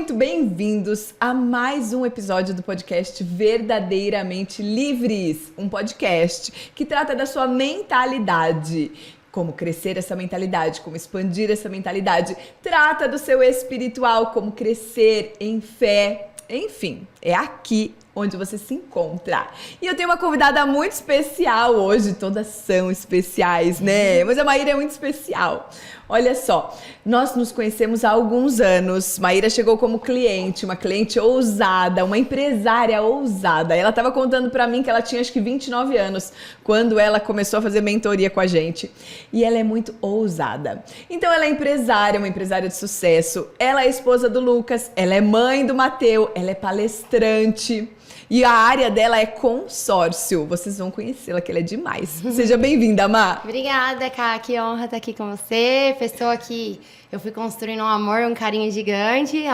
muito bem-vindos a mais um episódio do podcast Verdadeiramente Livres, um podcast que trata da sua mentalidade. Como crescer essa mentalidade, como expandir essa mentalidade, trata do seu espiritual, como crescer em fé, enfim, é aqui onde você se encontra. E eu tenho uma convidada muito especial hoje, todas são especiais, né? Mas a Maíra é muito especial. Olha só, nós nos conhecemos há alguns anos. Maíra chegou como cliente, uma cliente ousada, uma empresária ousada. Ela estava contando para mim que ela tinha acho que 29 anos quando ela começou a fazer mentoria com a gente. E ela é muito ousada. Então ela é empresária, uma empresária de sucesso. Ela é esposa do Lucas, ela é mãe do Mateu, ela é palestrante. E a área dela é consórcio. Vocês vão conhecê-la, que ela é demais. Seja bem-vinda, Má. Obrigada, Ká. Que honra estar aqui com você. Pessoa que eu fui construindo um amor, um carinho gigante.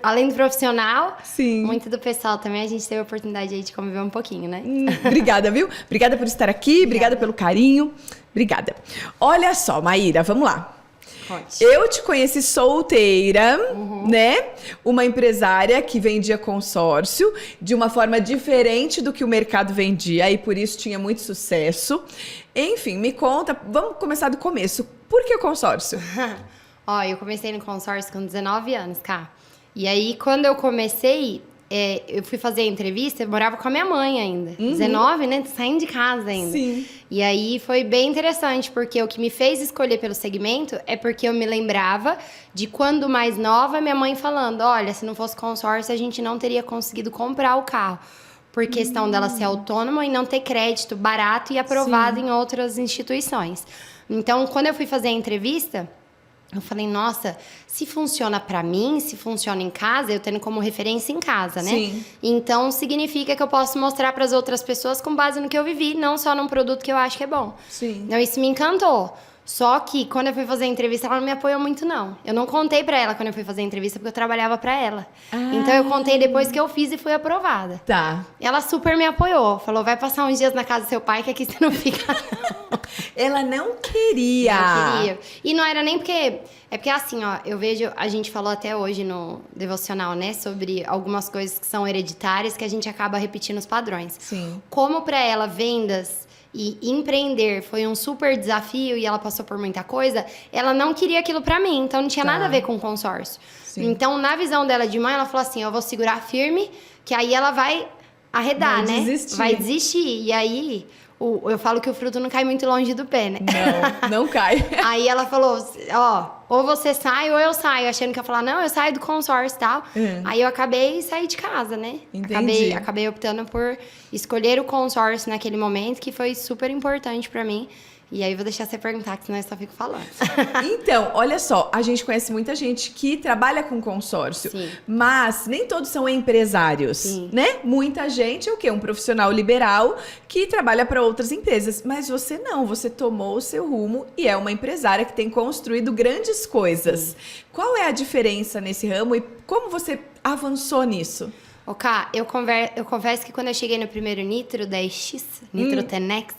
Além do profissional, sim, muito do pessoal também. A gente teve a oportunidade aí de conviver um pouquinho, né? Obrigada, viu? Obrigada por estar aqui. Obrigada pelo carinho. Obrigada. Olha só, Maíra, vamos lá. Conte. Eu te conheci solteira, né? Uma empresária que vendia consórcio de uma forma diferente do que o mercado vendia e por isso tinha muito sucesso. Enfim, me conta, vamos começar do começo. Por que o consórcio? Ó, eu comecei no consórcio com 19 anos, Ká. E aí, quando eu comecei, eu fui fazer a entrevista, eu morava com a minha mãe ainda. 19, né? Saindo de casa ainda. Sim. E aí foi bem interessante, porque o que me fez escolher pelo segmento é porque eu me lembrava de quando mais nova, minha mãe falando, olha, se não fosse consórcio, a gente não teria conseguido comprar o carro. Por questão dela ser autônoma e não ter crédito barato e aprovado em outras instituições. Então, quando eu fui fazer a entrevista, eu falei, nossa, se funciona pra mim, se funciona em casa, eu tendo como referência em casa, né? Sim. Então, significa que eu posso mostrar pras outras pessoas com base no que eu vivi, não só num produto que eu acho que é bom. Sim. Então, isso me encantou. Só que, quando eu fui fazer a entrevista, ela não me apoiou muito, não. Eu não contei pra ela quando eu fui fazer a entrevista, porque eu trabalhava pra ela. Então, eu contei depois que eu fiz e fui aprovada. Tá. Ela super me apoiou. Falou, vai passar uns dias na casa do seu pai, que aqui você não fica, não. Ela não queria. Não queria. E não era nem porque... É porque assim, ó, eu vejo... A gente falou até hoje no devocional, né? Sobre algumas coisas que são hereditárias que a gente acaba repetindo os padrões. Sim. Como pra ela, vendas e empreender foi um super desafio e ela passou por muita coisa, ela não queria aquilo pra mim. Então, não tinha nada a ver com consórcio. Sim. Então, na visão dela de mãe, ela falou assim, eu vou segurar firme, que aí ela vai arredar, Vai né? desistir. Vai desistir. E aí... eu falo que o fruto não cai muito longe do pé, né? Não cai. Aí ela falou, ó, ou você sai ou eu saio. Achando que ia falar, não, eu saio do consórcio e tal. Aí eu acabei sair de casa, né? Entendi. Acabei optando por escolher o consórcio naquele momento, que foi super importante pra mim. E aí eu vou deixar você perguntar, que senão eu só fico falando. Então, olha só, a gente conhece muita gente que trabalha com consórcio, Sim. mas nem todos são empresários, Sim. né? Muita gente é o quê? Um profissional liberal que trabalha para outras empresas, mas você não, você tomou o seu rumo e é uma empresária que tem construído grandes coisas. Sim. Qual é a diferença nesse ramo e como você avançou nisso? Ô, Ká, eu confesso que quando eu cheguei no primeiro Nitro 10X, Nitro Tenex...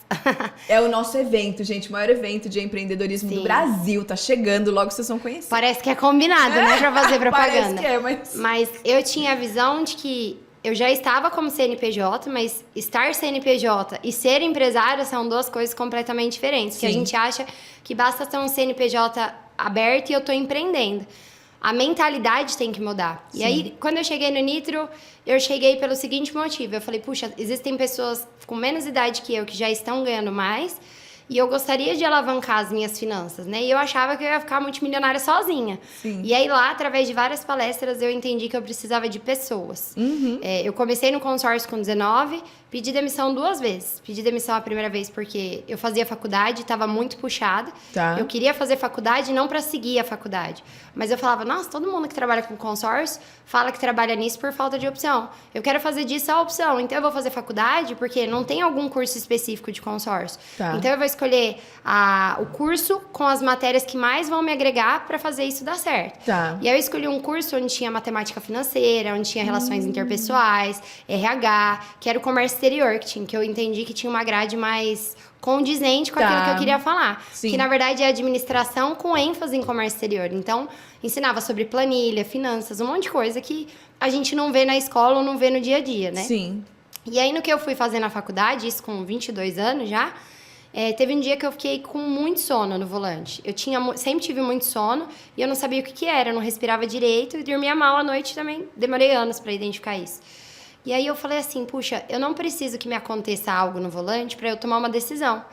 É o nosso evento, gente, o maior evento de empreendedorismo do Brasil. Tá chegando, logo vocês vão conhecer. Parece que é combinado, né? Pra fazer propaganda. Parece que é, mas... Mas eu tinha a visão de que eu já estava como CNPJ, mas estar CNPJ e ser empresário são duas coisas completamente diferentes. Sim. Que a gente acha que basta ter um CNPJ aberto e eu tô empreendendo. A mentalidade tem que mudar. Sim. E aí, quando eu cheguei no Nitro, eu cheguei pelo seguinte motivo. Eu falei, puxa, existem pessoas com menos idade que eu que já estão ganhando mais e eu gostaria de alavancar as minhas finanças, né? E eu achava que eu ia ficar multimilionária sozinha. Sim. E aí lá, através de várias palestras, eu entendi que eu precisava de pessoas. Eu comecei no consórcio com 19, pedi demissão 2 vezes. Pedi demissão a primeira vez porque eu fazia faculdade, estava muito puxada. Tá. Eu queria fazer faculdade não para seguir a faculdade. Mas eu falava, nossa, todo mundo que trabalha com consórcio fala que trabalha nisso por falta de opção. Eu quero fazer disso a opção, então eu vou fazer faculdade porque não tem algum curso específico de consórcio. Tá. Então eu vou escolher o curso com as matérias que mais vão me agregar para fazer isso dar certo. Tá. E aí eu escolhi um curso onde tinha matemática financeira, onde tinha relações interpessoais, RH, que era o comercial exterior, que eu entendi que tinha uma grade mais condizente com aquilo que eu queria falar. Sim. Que, na verdade, é administração com ênfase em comércio exterior. Então, ensinava sobre planilha, finanças, um monte de coisa que a gente não vê na escola ou não vê no dia a dia, né? Sim. E aí, no que eu fui fazer na faculdade, isso com 22 anos já, teve um dia que eu fiquei com muito sono no volante. Eu sempre tive muito sono e eu não sabia o que era, eu não respirava direito e dormia mal à noite também. Demorei anos para identificar isso. E aí eu falei assim, puxa, eu não preciso que me aconteça algo no volante para eu tomar uma decisão.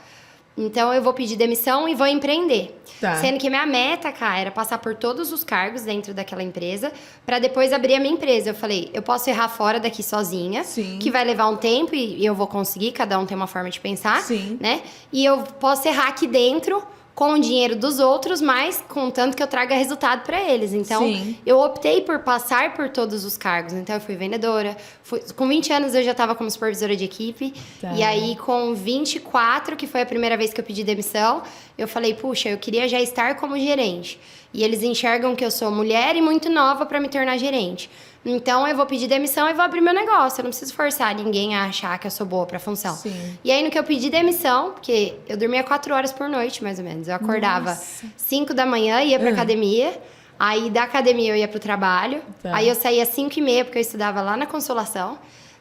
Então, eu vou pedir demissão e vou empreender. Tá. Sendo que minha meta, cara, era passar por todos os cargos dentro daquela empresa para depois abrir a minha empresa. Eu falei, eu posso errar fora daqui sozinha, Sim. que vai levar um tempo e eu vou conseguir, cada um tem uma forma de pensar, Sim. né? E eu posso errar aqui dentro com o dinheiro dos outros, mas contanto que eu traga resultado para eles. Então, Sim. eu optei por passar por todos os cargos. Então, eu fui vendedora. Com 20 anos, eu já estava como supervisora de equipe. Tá. E aí, com 24, que foi a primeira vez que eu pedi demissão, eu falei, puxa, eu queria já estar como gerente. E eles enxergam que eu sou mulher e muito nova para me tornar gerente. Então, eu vou pedir demissão e vou abrir meu negócio. Eu não preciso forçar ninguém a achar que eu sou boa pra função. Sim. E aí, no que eu pedi demissão, porque eu dormia 4 horas por noite, mais ou menos. Eu acordava 5 da manhã, ia pra academia. Aí, da academia, eu ia pro trabalho. Tá. Aí, eu saía às 5h30, porque eu estudava lá na Consolação.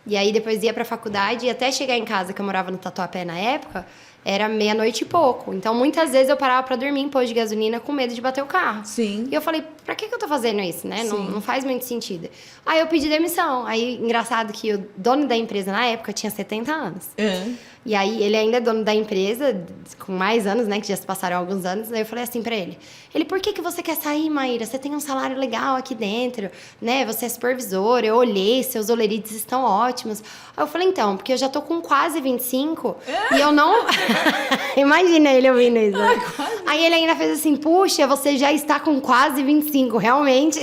E aí, depois ia pra faculdade. E até chegar em casa, que eu morava no Tatuapé na época, era meia-noite e pouco. Então, muitas vezes, eu parava pra dormir em posto de gasolina com medo de bater o carro. Sim. E eu falei, pra que eu tô fazendo isso, né? Sim. Não faz muito sentido. Aí eu pedi demissão. Aí, engraçado que o dono da empresa, na época, tinha 70 anos. E aí, ele ainda é dono da empresa, com mais anos, né? Que já se passaram alguns anos. Aí eu falei assim pra ele. Por que você quer sair, Maíra? Você tem um salário legal aqui dentro, né? Você é supervisora, eu olhei, seus olerites estão ótimos. Aí eu falei, então, porque eu já tô com quase 25 e eu não... Imagina ele ouvindo isso. Aí ele ainda fez assim, puxa, você já está com quase 25, realmente.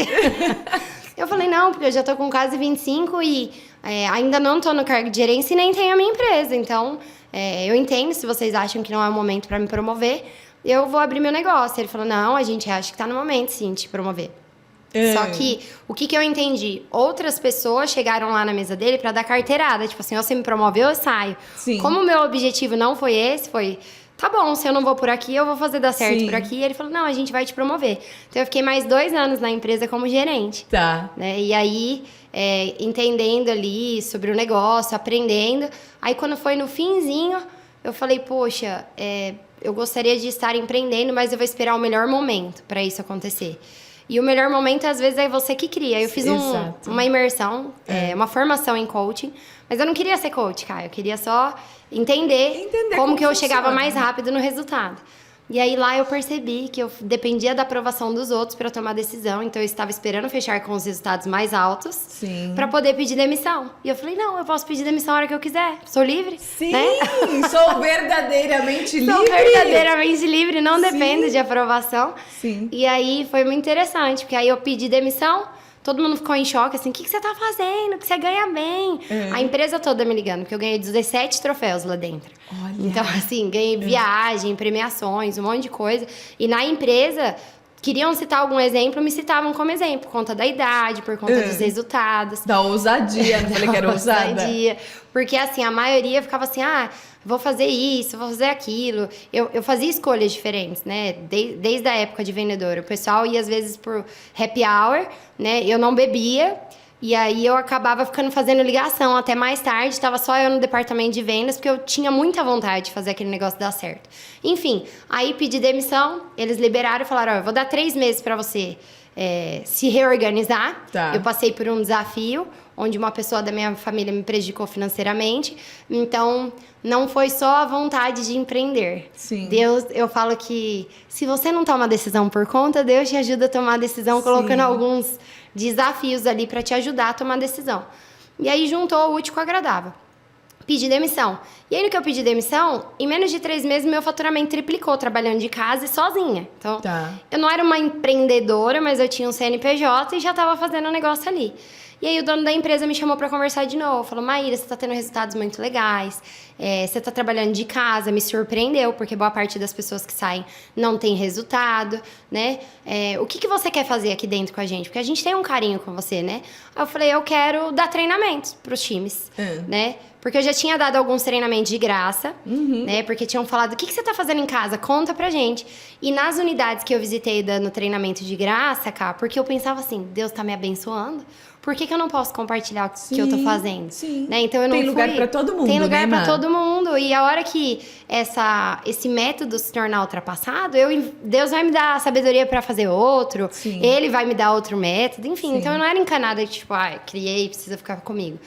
Eu falei, não, porque eu já tô com quase 25 e ainda não tô no cargo de gerência e nem tenho a minha empresa. Então, eu entendo se vocês acham que não é o momento para me promover, eu vou abrir meu negócio. Ele falou, não, a gente acha que tá no momento, sim, de te promover. Só que, o que eu entendi? Outras pessoas chegaram lá na mesa dele pra dar carteirada. Tipo assim, você me promoveu, eu saio. Sim. Como o meu objetivo não foi esse, tá bom, se eu não vou por aqui, eu vou fazer dar certo Sim. por aqui. E ele falou, não, a gente vai te promover. Então, eu fiquei mais 2 anos na empresa como gerente. Tá. Né? E aí, entendendo ali sobre o negócio, aprendendo. Aí, quando foi no finzinho, eu falei, poxa, eu gostaria de estar empreendendo, mas eu vou esperar o melhor momento para isso acontecer. E o melhor momento, às vezes, é você que cria. Eu fiz uma imersão, uma formação em coaching, mas eu não queria ser coach, cara. Eu queria só entender como que eu chegava mais rápido no resultado. E aí, lá eu percebi que eu dependia da aprovação dos outros para tomar decisão. Então, eu estava esperando fechar com os resultados mais altos para poder pedir demissão. E eu falei, não, eu posso pedir demissão a hora que eu quiser. Sou livre. Sim, né? sou verdadeiramente livre. Sou verdadeiramente livre, não dependo de aprovação. Sim. E aí, foi muito interessante, porque aí eu pedi demissão. Todo mundo ficou em choque, assim, o que você tá fazendo? Que você ganha bem. A empresa toda me ligando, porque eu ganhei 17 troféus lá dentro. Olha. Então, assim, ganhei viagem, premiações, um monte de coisa. E na empresa, queriam citar algum exemplo, me citavam como exemplo. Por conta da idade, por conta dos resultados. Da ousadia, não falei que era ousada? Ousadia. Porque, assim, a maioria ficava assim, vou fazer isso, vou fazer aquilo. Eu fazia escolhas diferentes, né? Desde a época de vendedora. O pessoal ia, às vezes, por happy hour, né? Eu não bebia. E aí, eu acabava fazendo ligação até mais tarde. Estava só eu no departamento de vendas, porque eu tinha muita vontade de fazer aquele negócio dar certo. Enfim, aí pedi demissão. Eles liberaram e falaram, eu vou dar 3 meses para você se reorganizar. Tá. Eu passei por um desafio, onde uma pessoa da minha família me prejudicou financeiramente. Então, não foi só a vontade de empreender. Sim. Deus, eu falo que se você não toma decisão por conta, Deus te ajuda a tomar a decisão, colocando alguns desafios ali para te ajudar a tomar a decisão. E aí, juntou o útil com o agradável. Pedi demissão. E aí, no que eu pedi demissão, em menos de 3 meses, meu faturamento triplicou, trabalhando de casa e sozinha. Então, eu não era uma empreendedora, mas eu tinha um CNPJ e já estava fazendo um negócio ali. E aí, o dono da empresa me chamou para conversar de novo. Falou, Maíra, você está tendo resultados muito legais. Você está trabalhando de casa. Me surpreendeu, porque boa parte das pessoas que saem não tem resultado, né? O que você quer fazer aqui dentro com a gente? Porque a gente tem um carinho com você, né? Aí eu falei, eu quero dar treinamentos para os times, né? Porque eu já tinha dado alguns treinamentos de graça, né? Porque tinham falado, o que você tá fazendo em casa? Conta pra gente. E nas unidades que eu visitei dando treinamento de graça, cara, porque eu pensava assim, Deus tá me abençoando, por que eu não posso compartilhar o que eu tô fazendo? Sim. Né? Então eu não Tem lugar pra todo mundo, Tem lugar né, pra todo mundo. E a hora que esse método se tornar ultrapassado, Deus vai me dar sabedoria pra fazer outro. Sim. Ele vai me dar outro método. Enfim, Sim. então eu não era encanada de tipo, criei, precisa ficar comigo.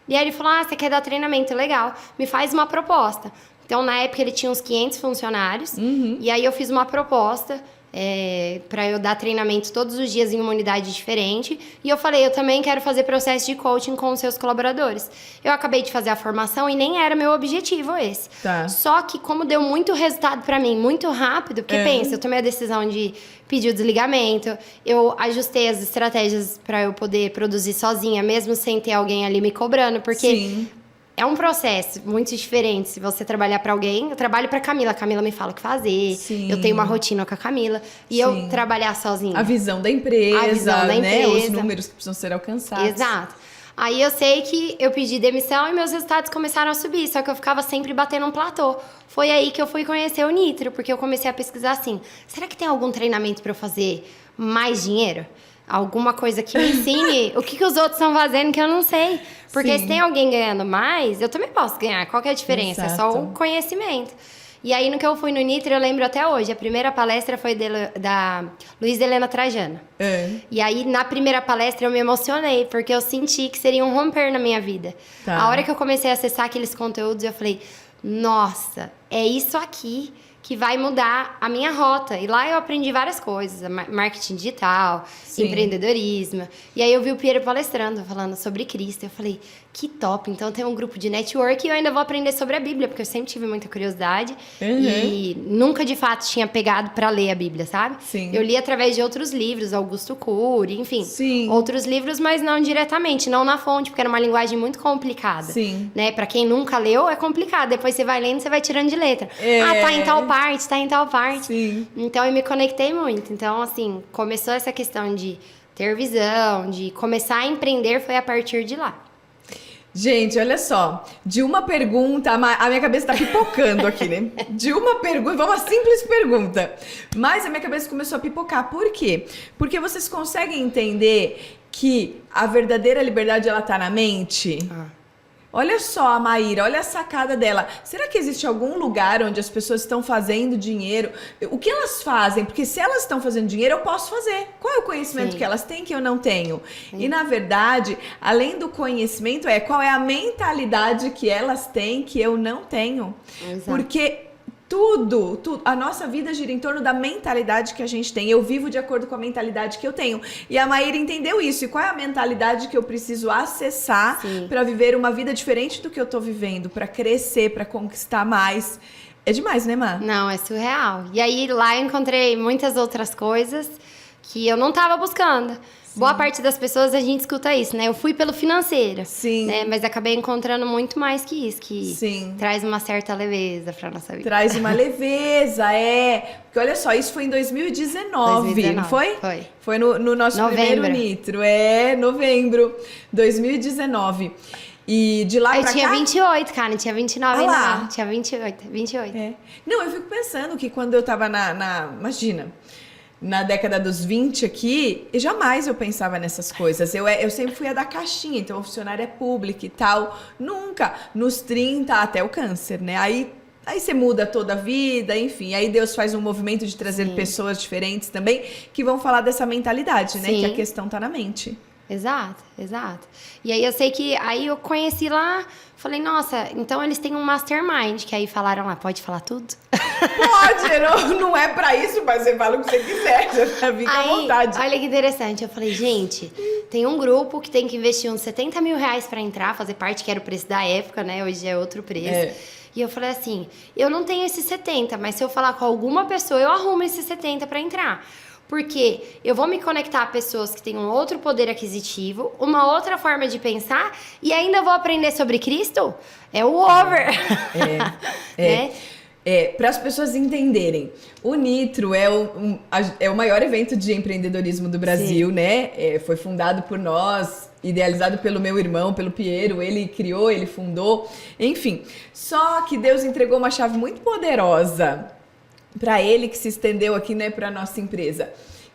E aí ele falou, você quer dar treinamento? Legal. Me faz uma proposta. Então, na época, ele tinha uns 500 funcionários. E aí eu fiz uma proposta para eu dar treinamento todos os dias em uma unidade diferente. E eu falei, eu também quero fazer processo de coaching com os seus colaboradores. Eu acabei de fazer a formação e nem era meu objetivo esse. Tá. Só que como deu muito resultado para mim, muito rápido, porque pensa, eu tomei a decisão de pedir o desligamento, eu ajustei as estratégias para eu poder produzir sozinha, mesmo sem ter alguém ali me cobrando, porque... Sim. É um processo muito diferente se você trabalhar para alguém. Eu trabalho para Camila, a Camila me fala o que fazer. Sim. Eu tenho uma rotina com a Camila. E eu trabalhar sozinha. A visão da empresa, né? Os empresa. números que precisam ser alcançados. Exato. Aí eu sei que eu pedi demissão e meus resultados começaram a subir, só que eu ficava sempre batendo um platô. Foi aí que eu fui conhecer o Nitro, porque eu comecei a pesquisar assim, será que tem algum treinamento para eu fazer mais dinheiro? Alguma coisa que me ensine o que os outros estão fazendo que eu não sei. Porque se tem alguém ganhando mais, eu também posso ganhar. Qual que é a diferença? Exato. É só o conhecimento. E aí, no que eu fui no Nitro, eu lembro até hoje. A primeira palestra foi da Luiz Helena Trajano. E aí, na primeira palestra, eu me emocionei. Porque eu senti que seria um romper na minha vida. Tá. A hora que eu comecei a acessar aqueles conteúdos, eu falei... Nossa, é isso aqui que vai mudar a minha rota. E lá eu aprendi várias coisas. Marketing digital, empreendedorismo. E aí eu vi o Piero palestrando, falando sobre Cristo. Eu falei, que top. Então tem um grupo de network e eu ainda vou aprender sobre a Bíblia, porque eu sempre tive muita curiosidade. E nunca, de fato, tinha pegado para ler a Bíblia, sabe? Sim. Eu li através de outros livros, Augusto Cury, enfim. Sim. Outros livros, mas não diretamente, não na fonte, porque era uma linguagem muito complicada. Sim. Né? Para quem nunca leu, é complicado. Depois você vai lendo, você vai tirando de letra. Tá em tal parte, tá em tal parte. Sim. Então, eu me conectei muito. Então, assim, começou essa questão de ter visão, de começar a empreender, foi a partir de lá. Gente, olha só. De uma pergunta, a minha cabeça tá pipocando aqui, né? De uma pergunta, uma simples pergunta. Mas a minha cabeça começou a pipocar. Por quê? Porque vocês conseguem entender que a verdadeira liberdade, ela tá na mente? Olha só a Maíra, olha a sacada dela. Será que existe algum lugar onde as pessoas estão fazendo dinheiro? O que elas fazem? Porque se elas estão fazendo dinheiro, eu posso fazer. Qual é o conhecimento que elas têm que eu não tenho? E, na verdade, além do conhecimento, qual é a mentalidade que elas têm que eu não tenho? Exato. Porque... Tudo, a nossa vida gira em torno da mentalidade que a gente tem. Eu vivo de acordo com a mentalidade que eu tenho. E a Maíra entendeu isso. E qual é a mentalidade que eu preciso acessar para viver uma vida diferente do que eu tô vivendo, para crescer, para conquistar mais? É demais, né, Má? Não, é surreal. E aí lá eu encontrei muitas outras coisas que eu não tava buscando. Boa parte das pessoas a gente escuta isso, né? Eu fui pelo financeiro. Sim. Né? Mas acabei encontrando muito mais que isso, que traz uma certa leveza pra nossa vida. Traz uma leveza, Porque olha só, isso foi em 2019, não foi? Foi. Foi no nosso primeiro Nitro. Novembro 2019. E de lá pra cá... Eu tinha 28, cara, não tinha 29 ainda não. Tinha 28. Não, eu fico pensando que quando eu tava imagina... Na década dos 20 aqui, e jamais eu pensava nessas coisas. Eu sempre fui a da caixinha, então funcionária pública e tal. Nunca. Nos 30 até o câncer, né? Aí você muda toda a vida, enfim. Aí Deus faz um movimento de trazer pessoas diferentes também, que vão falar dessa mentalidade, né? Que a questão tá na mente. Exato. E aí eu sei que... Aí eu conheci lá... Falei, nossa, então eles têm um mastermind, que aí falaram lá, pode falar tudo? Pode, não é pra isso, mas você fala o que você quiser, fica à vontade. Olha que interessante, eu falei, gente, tem um grupo que tem que investir uns 70 mil reais pra entrar, fazer parte, que era o preço da época, né, hoje é outro preço. E eu falei assim, eu não tenho esses 70, mas se eu falar com alguma pessoa, eu arrumo esses 70 pra entrar. Porque eu vou me conectar a pessoas que têm um outro poder aquisitivo, uma outra forma de pensar, e ainda vou aprender sobre Cristo? É o over. Né? Para as pessoas entenderem, o Nitro é o maior evento de empreendedorismo do Brasil, né? Foi fundado por nós, idealizado pelo meu irmão, pelo Piero, ele criou, ele fundou, enfim. Só que Deus entregou uma chave muito poderosa para ele, que se estendeu aqui, né, para nossa empresa,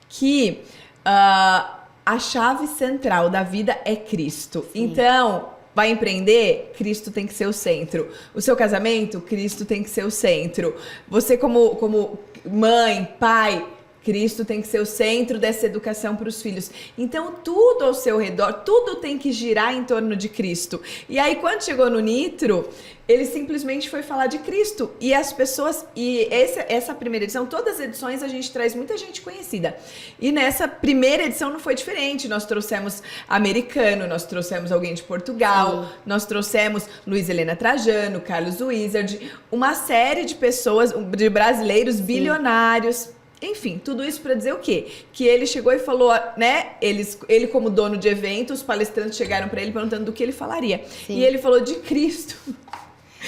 que a chave central da vida é Cristo. Sim. Então, vai empreender? Cristo tem que ser o centro. O seu casamento? Cristo tem que ser o centro. Você como mãe, pai, Cristo tem que ser o centro dessa educação para os filhos. Então, tudo ao seu redor, tudo tem que girar em torno de Cristo. E aí, quando chegou no Nitro, ele simplesmente foi falar de Cristo. E as pessoas... E essa primeira edição, todas as edições, a gente traz muita gente conhecida. E nessa primeira edição não foi diferente. Nós trouxemos americano, nós trouxemos alguém de Portugal, nós trouxemos Luiz Helena Trajano, Carlos Wizard, uma série de pessoas, de brasileiros bilionários... Enfim, tudo isso para dizer o quê? Que ele chegou e falou, né? Ele como dono de evento, os palestrantes chegaram para ele perguntando do que ele falaria. Sim. E ele falou de Cristo.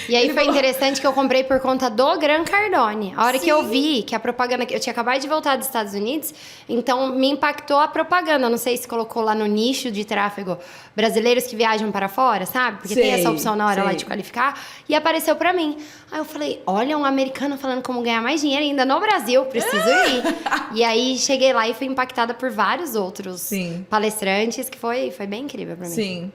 E aí foi interessante que eu comprei por conta do Grant Cardone. A hora que eu vi que a propaganda... Eu tinha acabado de voltar dos Estados Unidos, então me impactou a propaganda. Não sei se colocou lá no nicho de tráfego brasileiros que viajam para fora, sabe? Porque tem essa opção na hora lá de qualificar. E apareceu pra mim. Aí eu falei, olha, um americano falando como ganhar mais dinheiro ainda no Brasil, preciso ir. E aí cheguei lá e fui impactada por vários outros palestrantes, que foi bem incrível pra mim. Sim.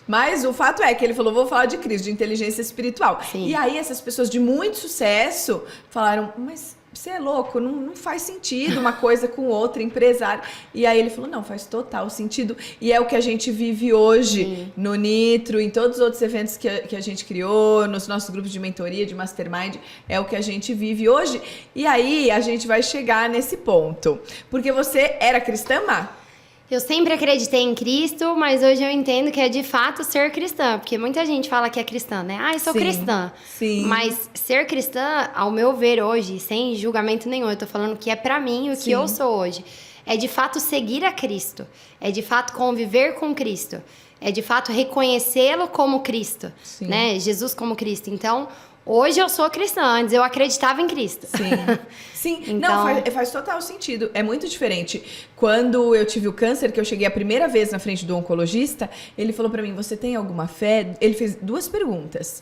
Mas o fato é que ele falou, vou falar de Cristo, de inteligência espiritual. Sim. E aí essas pessoas de muito sucesso falaram, mas você é louco, não faz sentido uma coisa com outra, empresário. E aí ele falou, não, faz total sentido. E é o que a gente vive hoje no Nitro, em todos os outros eventos que a gente criou, nos nossos grupos de mentoria, de mastermind, é o que a gente vive hoje. E aí a gente vai chegar nesse ponto. Porque você era cristã, Má? Eu sempre acreditei em Cristo, mas hoje eu entendo que é de fato ser cristã. Porque muita gente fala que é cristã, né? Ah, eu sou cristã. Sim. Mas ser cristã, ao meu ver hoje, sem julgamento nenhum, eu tô falando que é pra mim o que eu sou hoje. É de fato seguir a Cristo. É de fato conviver com Cristo. É de fato reconhecê-lo como Cristo. Né? Jesus como Cristo. Então... Hoje eu sou cristã, antes eu acreditava em Cristo. Sim. Então... Não, faz total sentido. É muito diferente. Quando eu tive o câncer, que eu cheguei a primeira vez na frente do oncologista, ele falou pra mim, você tem alguma fé? Ele fez 2 perguntas.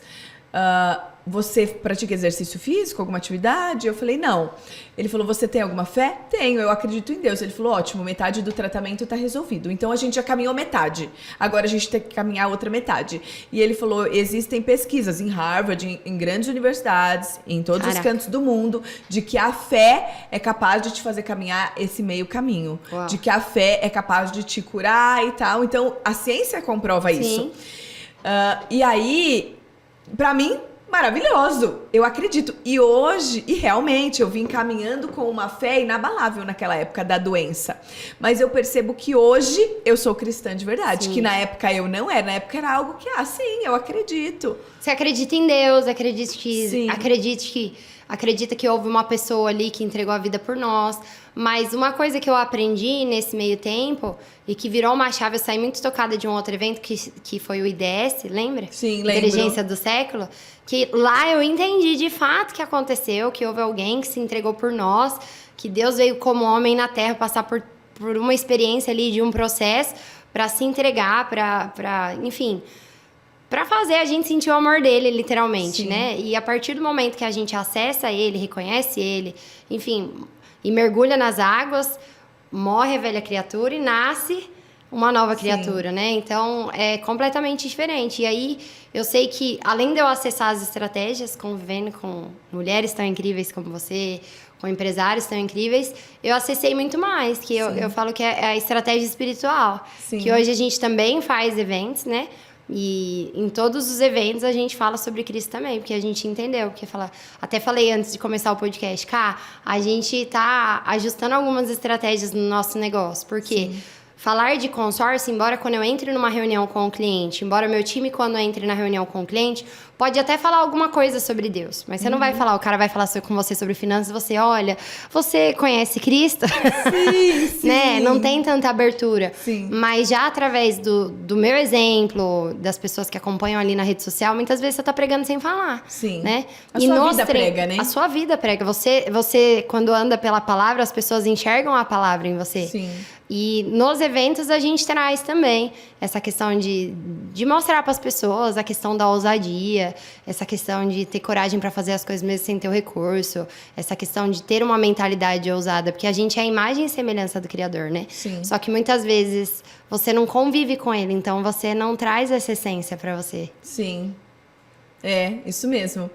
Você pratica exercício físico, alguma atividade? Eu falei, não. Ele falou, você tem alguma fé? Tenho, eu acredito em Deus. Ele falou, ótimo, metade do tratamento tá resolvido. Então a gente já caminhou metade. Agora a gente tem que caminhar a outra metade. E ele falou, existem pesquisas em Harvard, em grandes universidades, em todos os cantos do mundo, de que a fé é capaz de te fazer caminhar esse meio caminho. Uau. De que a fé é capaz de te curar e tal. Então a ciência comprova isso. E aí... Pra mim, maravilhoso. Eu acredito. E hoje, e realmente, eu vim caminhando com uma fé inabalável naquela época da doença. Mas eu percebo que hoje eu sou cristã de verdade. Que na época eu não era. Na época era algo que, sim, eu acredito. Você acredita em Deus, acredita que houve uma pessoa ali que entregou a vida por nós. Mas uma coisa que eu aprendi nesse meio tempo e que virou uma chave, eu saí muito tocada de um outro evento que foi o IDS, lembra? Sim, lembro. Inteligência do Século. Que lá eu entendi de fato que aconteceu, que houve alguém que se entregou por nós, que Deus veio como homem na Terra passar por uma experiência ali de um processo para se entregar, enfim... Pra fazer a gente sentir o amor dele, literalmente, né? E a partir do momento que a gente acessa ele, reconhece ele, enfim, e mergulha nas águas, morre a velha criatura e nasce uma nova criatura, né? Então, é completamente diferente. E aí, eu sei que, além de eu acessar as estratégias, convivendo com mulheres tão incríveis como você, com empresários tão incríveis, eu acessei muito mais, que eu falo que é a estratégia espiritual. Que hoje a gente também faz eventos, né? E em todos os eventos a gente fala sobre Cristo também, porque a gente entendeu. Até falei antes de começar o podcast, a gente tá ajustando algumas estratégias no nosso negócio. Porque falar de consórcio, embora quando eu entre numa reunião com o cliente, embora meu time quando entre na reunião com o cliente, pode até falar alguma coisa sobre Deus, mas você não vai falar, o cara vai falar com você sobre finanças, você, olha, você conhece Cristo? Sim, sim. Né? Não tem tanta abertura. Sim. Mas já através do meu exemplo, das pessoas que acompanham ali na rede social, muitas vezes você tá pregando sem falar. Sim. Né? A sua vida prega, né? A sua vida prega. Você, quando anda pela palavra, as pessoas enxergam a palavra em você. Sim. E nos eventos a gente traz também essa questão de mostrar para as pessoas a questão da ousadia, essa questão de ter coragem para fazer as coisas mesmo sem ter o recurso, essa questão de ter uma mentalidade ousada, porque a gente é a imagem e semelhança do Criador, né? Sim. Só que muitas vezes você não convive com ele, então você não traz essa essência para você. Sim. É, isso mesmo.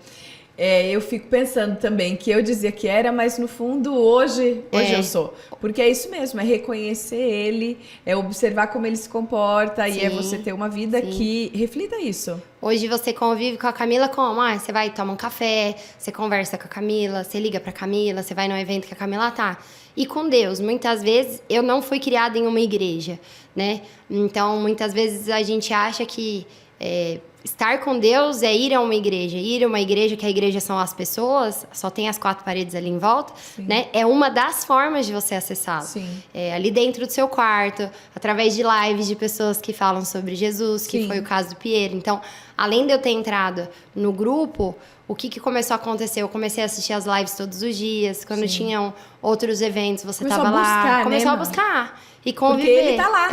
Eu fico pensando também que eu dizia que era, mas no fundo hoje eu sou. Porque é isso mesmo, é reconhecer ele, é observar como ele se comporta. Sim, e é você ter uma vida que reflita isso. Hoje você convive com a Camila como? Você vai tomar um café, você conversa com a Camila, você liga pra Camila, você vai num evento que a Camila tá. E com Deus, muitas vezes eu não fui criada em uma igreja, né? Então, muitas vezes a gente acha que estar com Deus é ir a uma igreja que a igreja são as pessoas, só tem as 4 paredes ali em volta, né? É uma das formas de você acessá-lo. Ali dentro do seu quarto, através de lives de pessoas que falam sobre Jesus, que foi o caso do Piero. Então, além de eu ter entrado no grupo, o que começou a acontecer? Eu comecei a assistir as lives todos os dias. Quando tinham outros eventos, você estava lá. Começou a buscar e conviver. Porque ele tá lá.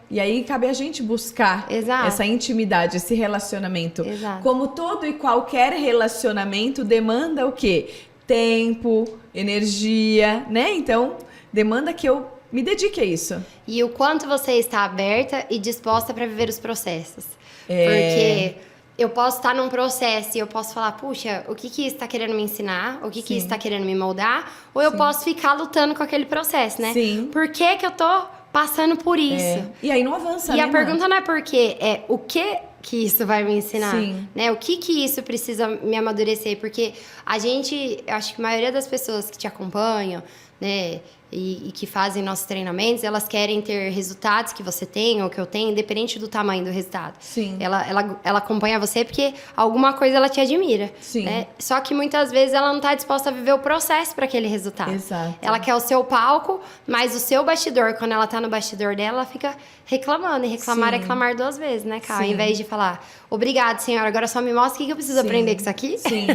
E aí cabe a gente buscar essa intimidade, esse relacionamento. Exato. Como todo e qualquer relacionamento demanda o quê? Tempo, energia, né? Então, demanda que eu me dedique a isso. E o quanto você está aberta e disposta para viver os processos. Porque eu posso estar num processo e eu posso falar, puxa, o que isso está querendo me ensinar? O que isso está querendo me moldar? Ou eu posso ficar lutando com aquele processo, né? Sim. Por que eu tô passando por isso? E aí não avança, E né, a pergunta não é por quê, é o que isso vai me ensinar, Sim. né? O que isso precisa me amadurecer? Porque eu acho que a maioria das pessoas que te acompanham, né, e que fazem nossos treinamentos, elas querem ter resultados que você tem ou que eu tenho, independente do tamanho do resultado. Sim. Ela acompanha você porque alguma coisa ela te admira. Sim. Né? Só que muitas vezes ela não está disposta a viver o processo para aquele resultado. Exato. Ela quer o seu palco, mas o seu bastidor, quando ela está no bastidor dela, ela fica reclamando. E reclamar é reclamar 2 vezes, né, Ká? Ao invés de falar, obrigado, senhora, agora só me mostra o que eu preciso aprender com isso aqui. Sim.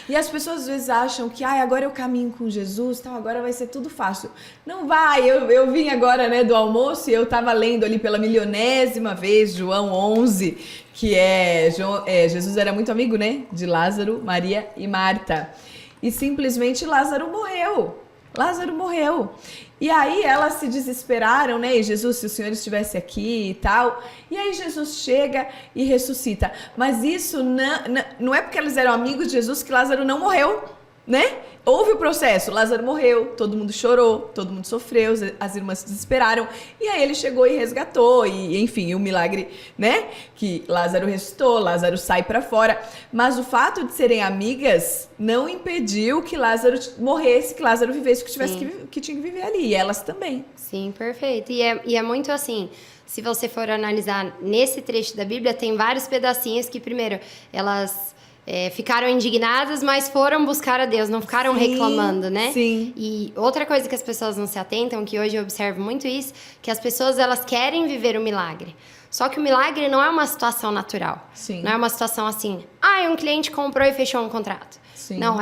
E as pessoas às vezes acham que agora eu caminho com Jesus, então agora vai ser tudo fácil. Não vai. Eu vim agora, né, do almoço e eu tava lendo ali pela milionésima vez João 11, que Jesus era muito amigo, né, de Lázaro, Maria e Marta. E simplesmente Lázaro morreu. E aí elas se desesperaram, né? E Jesus, se o Senhor estivesse aqui e tal. E aí Jesus chega e ressuscita. Mas isso não é porque eles eram amigos de Jesus que Lázaro não morreu, né? Houve o processo, Lázaro morreu, todo mundo chorou, todo mundo sofreu, as irmãs se desesperaram, e aí ele chegou e resgatou, e enfim, o milagre, né, que Lázaro ressuscitou, Lázaro sai pra fora, mas o fato de serem amigas não impediu que Lázaro morresse, que Lázaro vivesse o que tivesse que tinha que viver ali, e elas também. Sim, perfeito, e é muito assim, se você for analisar nesse trecho da Bíblia, tem vários pedacinhos que, primeiro, elas ficaram indignadas, mas foram buscar a Deus, não ficaram reclamando, né? Sim. E outra coisa que as pessoas não se atentam, que hoje eu observo muito isso, que as pessoas, elas querem viver o milagre. Só que o milagre não é uma situação natural. Sim. Não é uma situação assim, um cliente comprou e fechou um contrato. Sim. Não,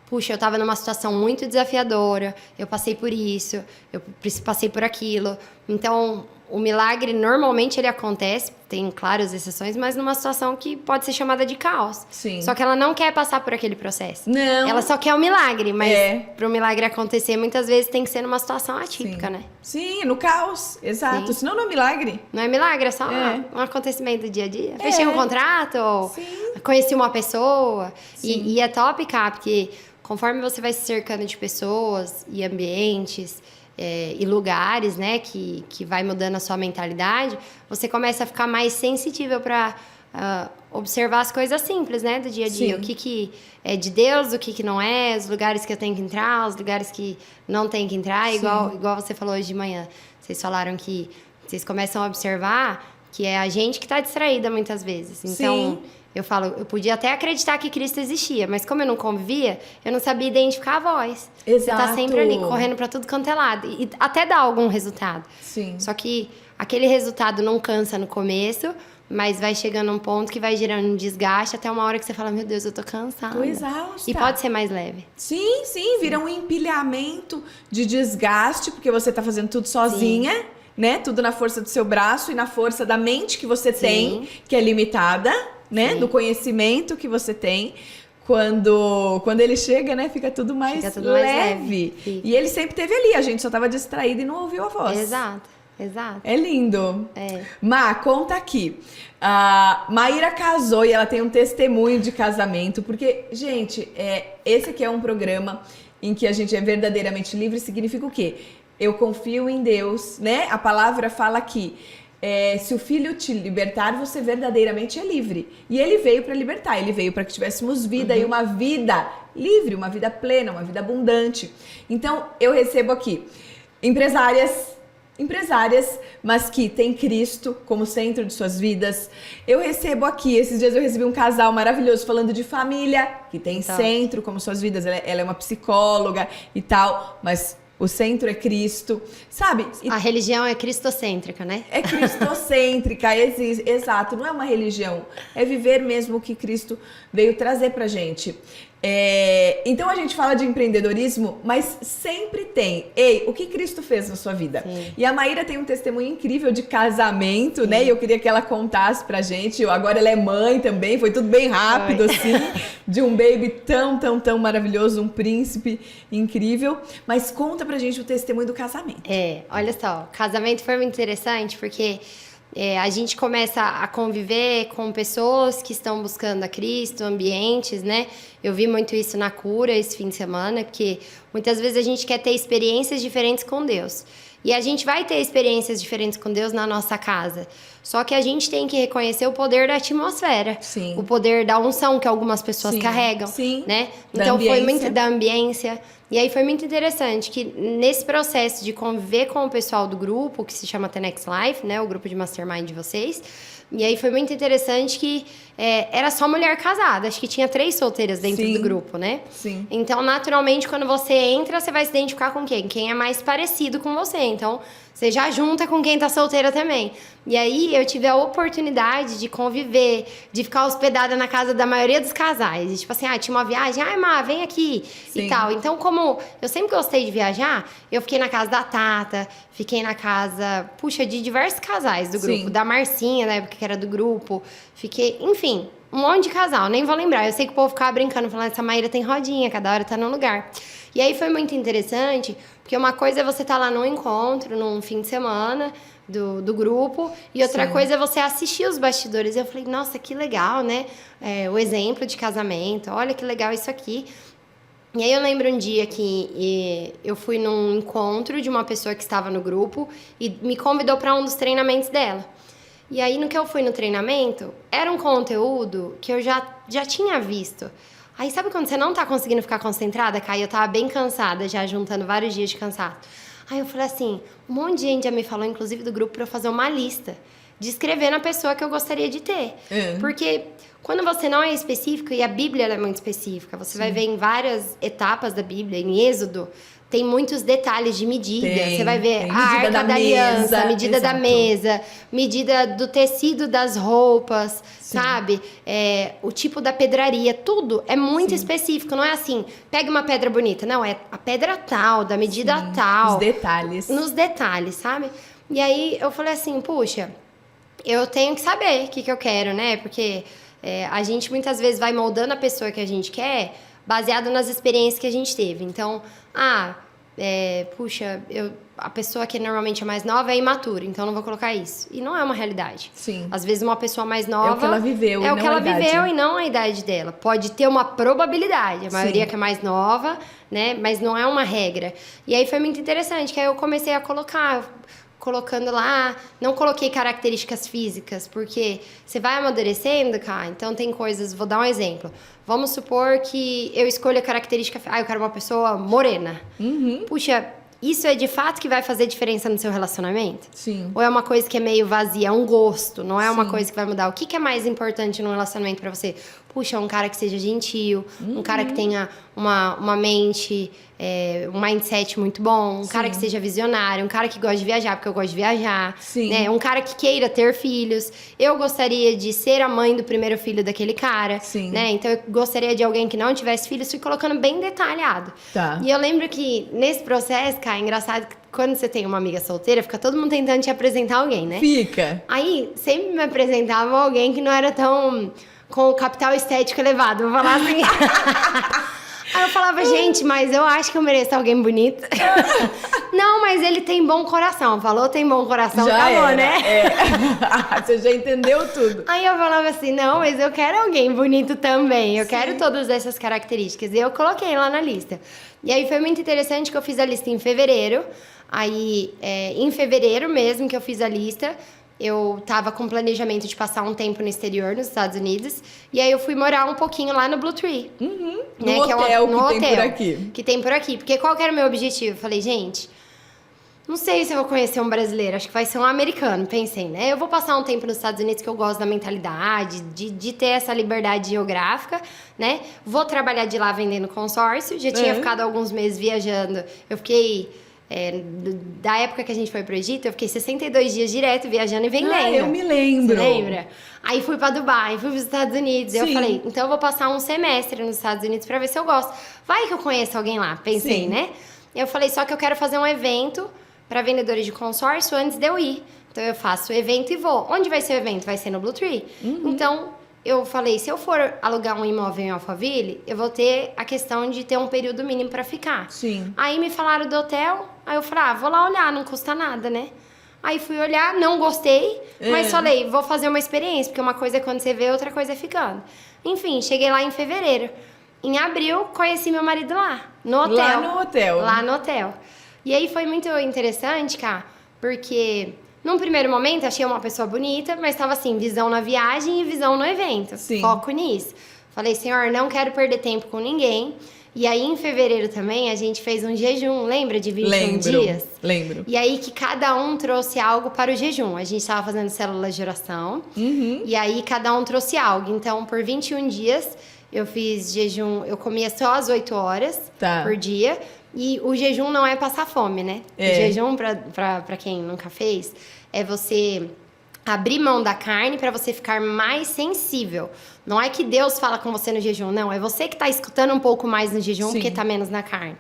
puxa, eu estava numa situação muito desafiadora, eu passei por isso, eu passei por aquilo. Então, o milagre, normalmente, ele acontece, tem, claro, as exceções, mas numa situação que pode ser chamada de caos. Sim. Só que ela não quer passar por aquele processo. Não. Ela só quer o milagre, mas para o milagre acontecer, muitas vezes tem que ser numa situação atípica, né? Sim, no caos, exato. Sim. Senão não é milagre. Não é milagre, é só um acontecimento do dia a dia. Fechei um contrato, ou conheci uma pessoa. E é top, Ká, porque conforme você vai se cercando de pessoas e ambientes e lugares, né, que vai mudando a sua mentalidade, você começa a ficar mais sensível para observar as coisas simples, né, do dia a dia. Sim. O que é de Deus, o que não é, os lugares que eu tenho que entrar, os lugares que não tenho que entrar, igual você falou hoje de manhã. Vocês falaram que vocês começam a observar que é a gente que está distraída muitas vezes. Então, Eu falo, eu podia até acreditar que Cristo existia, mas como eu não convivia, eu não sabia identificar a voz. Exato. Você tá sempre ali, correndo pra tudo quanto é lado. E até dá algum resultado. Sim. Só que aquele resultado não cansa no começo, mas vai chegando um ponto que vai gerando um desgaste até uma hora que você fala, meu Deus, eu tô cansada. Tô exausta. E pode ser mais leve. Sim, vira um empilhamento de desgaste, porque você tá fazendo tudo sozinha, né? Tudo na força do seu braço e na força da mente que você tem, que é limitada, né? Do conhecimento que você tem. Quando ele chega, né? Fica tudo mais leve. E ele sempre esteve ali, a gente só tava distraído e não ouviu a voz. Exato. É lindo. Má, conta aqui. A Maíra casou e ela tem um testemunho de casamento, porque, gente, esse aqui é um programa em que a gente é verdadeiramente livre. Significa o quê? Eu confio em Deus, né? A palavra fala que se o Filho te libertar, você verdadeiramente é livre. E ele veio para libertar, ele veio para que tivéssemos vida e uma vida livre, uma vida plena, uma vida abundante. Então, eu recebo aqui empresárias, mas que tem Cristo como centro de suas vidas. Eu recebo aqui, esses dias eu recebi um casal maravilhoso falando de família, que tem centro como suas vidas. Ela é uma psicóloga e tal, mas o centro é Cristo, sabe? A religião é cristocêntrica, né? É cristocêntrica, exato. Não é uma religião, é viver mesmo o que Cristo veio trazer pra gente. Então a gente fala de empreendedorismo, mas sempre tem, o que Cristo fez na sua vida? Sim. E a Maíra tem um testemunho incrível de casamento, né? E eu queria que ela contasse pra gente. Agora ela é mãe também, foi tudo bem rápido, assim, de um baby tão maravilhoso, um príncipe incrível. Mas conta pra gente o testemunho do casamento. Olha só, o casamento foi muito interessante porque a gente começa a conviver com pessoas que estão buscando a Cristo, ambientes, né? Eu vi muito isso na cura esse fim de semana, porque muitas vezes a gente quer ter experiências diferentes com Deus. E a gente vai ter experiências diferentes com Deus na nossa casa. Só que a gente tem que reconhecer o poder da atmosfera. Sim. O poder da unção que algumas pessoas carregam. Sim. Né? Então foi muito da ambiência. E aí foi muito interessante que nesse processo de conviver com o pessoal do grupo, que se chama The Next Life, né? O grupo de mastermind de vocês. E aí foi muito interessante que era só mulher casada. Acho que tinha 3 solteiras dentro do grupo, né? Sim. Então, naturalmente, quando você entra, você vai se identificar com quem? Quem é mais parecido com você. Então, você já junta com quem tá solteira também. E aí, eu tive a oportunidade de conviver, de ficar hospedada na casa da maioria dos casais. E, tipo assim, tinha uma viagem, Má, vem aqui. Sim. E tal. Então, como eu sempre gostei de viajar, eu fiquei na casa da Tata, fiquei na casa, de diversos casais do grupo. Sim. Da Marcinha, na época que era do grupo. Fiquei, enfim, um monte de casal, nem vou lembrar. Eu sei que o povo ficava brincando, falando, essa Maíra tem rodinha, cada hora tá num lugar. E aí foi muito interessante, porque uma coisa é você estar lá num encontro, num fim de semana do grupo, e outra coisa é você assistir os bastidores. E eu falei, nossa, que legal, né? O exemplo de casamento, olha que legal isso aqui. E aí eu lembro um dia que eu fui num encontro de uma pessoa que estava no grupo e me convidou para um dos treinamentos dela. E aí, no que eu fui no treinamento, era um conteúdo que eu já tinha visto. Aí, sabe quando você não tá conseguindo ficar concentrada, Kai? Eu tava bem cansada, já juntando vários dias de cansaço. Aí eu falei assim, um monte de gente já me falou, inclusive do grupo, pra eu fazer uma lista de escrever na pessoa que eu gostaria de ter. Porque quando você não é específico, e a Bíblia ela é muito específica, você vai ver em várias etapas da Bíblia, em Êxodo, tem muitos detalhes de medida. Você vai ver a Arca da Aliança, a medida da mesa, medida do tecido das roupas, sabe? O tipo da pedraria, tudo é muito específico. Não é assim, pega uma pedra bonita. Não, é a pedra tal, da medida tal. Nos detalhes. Nos detalhes, sabe? E aí eu falei assim, puxa, eu tenho que saber o que eu quero, né? Porque a gente muitas vezes vai moldando a pessoa que a gente quer baseado nas experiências que a gente teve. Então, a pessoa que normalmente é mais nova é imatura, então não vou colocar isso. E não é uma realidade. Sim. Às vezes uma pessoa mais nova... É o que ela viveu, é o que ela viveu e não a idade dela. Pode ter uma probabilidade, a maioria que é mais nova, né? Mas não é uma regra. E aí foi muito interessante, que aí eu comecei a colocando lá, não coloquei características físicas, porque você vai amadurecendo, cara, então tem coisas, vou dar um exemplo. Vamos supor que eu escolha a característica, eu quero uma pessoa morena. Puxa, isso é de fato que vai fazer diferença no seu relacionamento? Sim. Ou é uma coisa que é meio vazia, é um gosto, não é uma Sim. coisa que vai mudar? O que é mais importante num relacionamento pra você? Puxa, um cara que seja gentil, um cara que tenha uma mente, um mindset muito bom, um cara que seja visionário, um cara que gosta de viajar, porque eu gosto de viajar, Sim. né? Um cara que queira ter filhos. Eu gostaria de ser a mãe do primeiro filho daquele cara, Sim. né? Então eu gostaria de alguém que não tivesse filhos, fui colocando bem detalhado. Tá. E eu lembro que nesse processo, cara, é engraçado que quando você tem uma amiga solteira, fica todo mundo tentando te apresentar alguém, né? Fica. Aí sempre me apresentavam alguém que não era tão com o capital estético elevado, vou falar assim. Aí eu falava, gente, mas eu acho que eu mereço alguém bonito. Não, mas ele tem bom coração. Falou, tem bom coração, Já acabou, era, né? Você já entendeu tudo. Aí eu falava assim, não, mas eu quero alguém bonito também. Eu quero todas essas características. E eu coloquei lá na lista. E aí foi muito interessante que eu fiz a lista em fevereiro. Aí, em fevereiro mesmo que eu fiz a lista, eu tava com planejamento de passar um tempo no exterior, nos Estados Unidos. E aí eu fui morar um pouquinho lá no Blue Tree. No hotel que tem por aqui. Que tem por aqui. Porque qual que era o meu objetivo? Eu falei, gente, não sei se eu vou conhecer um brasileiro, acho que vai ser um americano, pensei, né? Eu vou passar um tempo nos Estados Unidos que eu gosto da mentalidade, de ter essa liberdade geográfica, né? Vou trabalhar de lá vendendo consórcio, já tinha ficado alguns meses viajando. Eu fiquei... da época que a gente foi pro Egito, eu fiquei 62 dias direto viajando e vendendo. Ah, eu me lembro. Você lembra? Aí fui pra Dubai, fui pros Estados Unidos. Eu Sim. falei, então eu vou passar um semestre nos Estados Unidos pra ver se eu gosto. Vai que eu conheço alguém lá, pensei, Sim. né? Eu falei, só que eu quero fazer um evento pra vendedores de consórcio antes de eu ir. Então eu faço o evento e vou. Onde vai ser o evento? Vai ser no Blue Tree. Então... eu falei, se eu for alugar um imóvel em Alphaville, eu vou ter a questão de ter um período mínimo pra ficar. Sim. Aí me falaram do hotel, aí eu falei, vou lá olhar, não custa nada, né? Aí fui olhar, não gostei, mas falei, vou fazer uma experiência, porque uma coisa é quando você vê, outra coisa é ficando. Enfim, cheguei lá em fevereiro. Em abril, conheci meu marido lá, no hotel. Lá no hotel. Lá no hotel. E aí foi muito interessante, cara, porque... num primeiro momento, achei uma pessoa bonita, mas estava assim, visão na viagem e visão no evento. Sim. Foco nisso. Falei, senhor, não quero perder tempo com ninguém. E aí, em fevereiro também, a gente fez um jejum, lembra? De 21 dias? Lembro. E aí, que cada um trouxe algo para o jejum. A gente estava fazendo células de oração. E aí, cada um trouxe algo. Então, por 21 dias, eu fiz jejum... eu comia só às 8 horas por dia. E o jejum não é passar fome, né? O jejum, pra quem nunca fez, é você abrir mão da carne pra você ficar mais sensível. Não é que Deus fala com você no jejum, não. É você que tá escutando um pouco mais no jejum, porque tá menos na carne.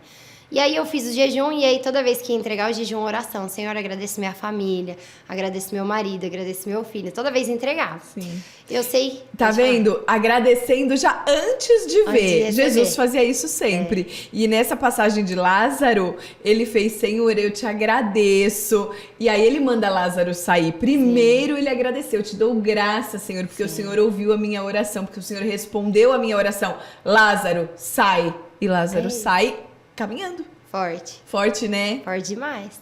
E aí eu fiz o jejum e aí toda vez que ia entregar o jejum, oração. Senhor, agradeço minha família, agradeço meu marido, agradeço meu filho. Toda vez entregava. Sim. Eu sei... Tá vendo? Agradecendo já antes de ver. Jesus fazia isso sempre. E nessa passagem de Lázaro, ele fez, Senhor, eu te agradeço. E aí ele manda Lázaro sair. Primeiro ele agradeceu, eu te dou graça, Senhor, porque o Senhor ouviu a minha oração, porque o Senhor respondeu a minha oração. Lázaro, sai. E Lázaro sai caminhando. Forte. Forte, né? Forte demais.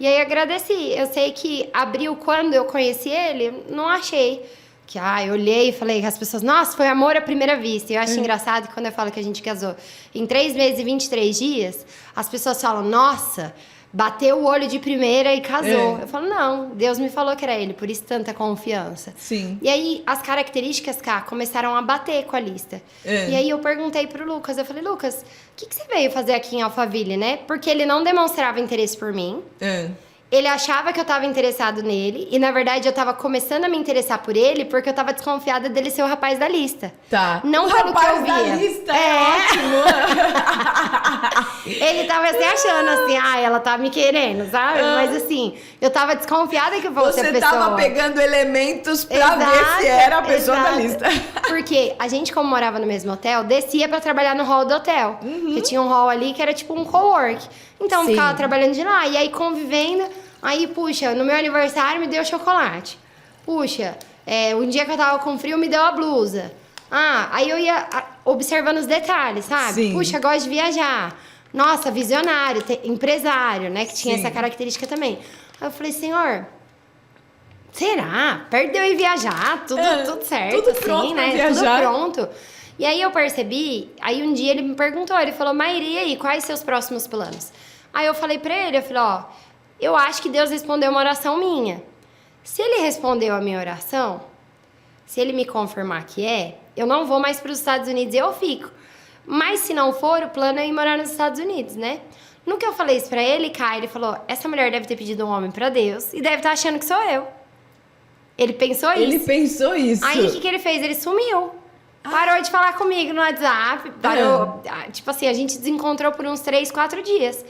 E aí agradeci. Eu sei que abril, quando eu conheci ele, não achei. Que, eu olhei e falei que as pessoas, nossa, foi amor à primeira vista. E eu acho engraçado que quando eu falo que a gente casou em 3 meses e 23 dias, as pessoas falam, nossa, bateu o olho de primeira e casou. Eu falo, não, Deus me falou que era ele, por isso tanta confiança. Sim. E aí, as características, começaram a bater com a lista. E aí, eu perguntei pro Lucas, eu falei, Lucas, o que você veio fazer aqui em Alphaville, né? Porque ele não demonstrava interesse por mim. Ele achava que eu tava interessado nele. E, na verdade, eu tava começando a me interessar por ele porque eu tava desconfiada dele ser o rapaz da lista. Tá. Não o pelo que eu rapaz da via. lista é ótimo. Ele tava se achando assim, ela tá me querendo, sabe? Mas assim, eu tava desconfiada que fosse a Você pessoa. tava pegando elementos pra ver se era a pessoa da lista. Porque a gente, como morava no mesmo hotel, descia pra trabalhar no hall do hotel. Porque tinha um hall ali que era tipo um cowork. Então, eu ficava trabalhando de lá. E aí, convivendo... Aí, puxa, no meu aniversário me deu chocolate. Puxa, um dia que eu tava com frio me deu a blusa. Aí eu ia observando os detalhes, sabe? Sim. Puxa, gosto de viajar. Nossa, visionário, empresário, né? Que tinha essa característica também. Aí eu falei, Senhor, será? Perto de eu ir viajar, tudo certo, tudo assim, pronto né? pra viajar. Tudo pronto. E aí eu percebi, aí um dia ele me perguntou, ele falou, Maíra, e aí, quais seus próximos planos? Aí eu falei pra ele, eu falei, ó, eu acho que Deus respondeu uma oração minha. Se ele respondeu a minha oração, se ele me confirmar que eu não vou mais para os Estados Unidos e eu fico. Mas se não for, o plano é ir morar nos Estados Unidos, né? No que eu falei isso pra ele, Kai, ele falou, essa mulher deve ter pedido um homem pra Deus e deve estar achando que sou eu. Ele pensou isso. Ele pensou isso. Aí, o que ele fez? Ele sumiu. Parou de falar comigo no WhatsApp. Parou. Tipo assim, a gente desencontrou por uns 3, 4 dias.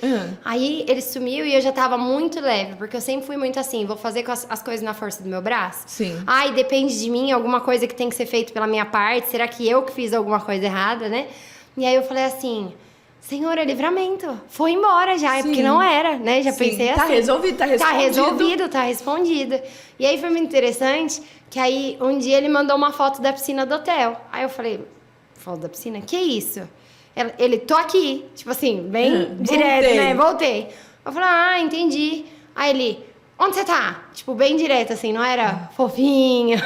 Aí, ele sumiu e eu já tava muito leve. Porque eu sempre fui muito assim, vou fazer com as coisas na força do meu braço. Sim. Ai, depende de mim, alguma coisa que tem que ser feita pela minha parte. Será que eu que fiz alguma coisa errada, né? E aí, eu falei assim... Senhor, é livramento. Foi embora já, porque não era, né? Já pensei assim. Tá resolvido, tá respondido. Tá resolvido, tá respondido. E aí foi muito interessante que aí um dia ele mandou uma foto da piscina do hotel. Aí eu falei, foto da piscina? Que isso? Ele, tô aqui. Tipo assim, bem direto, né? Voltei. Eu falei, entendi. Aí ele, onde você tá? Tipo, bem direto, assim, não era fofinho.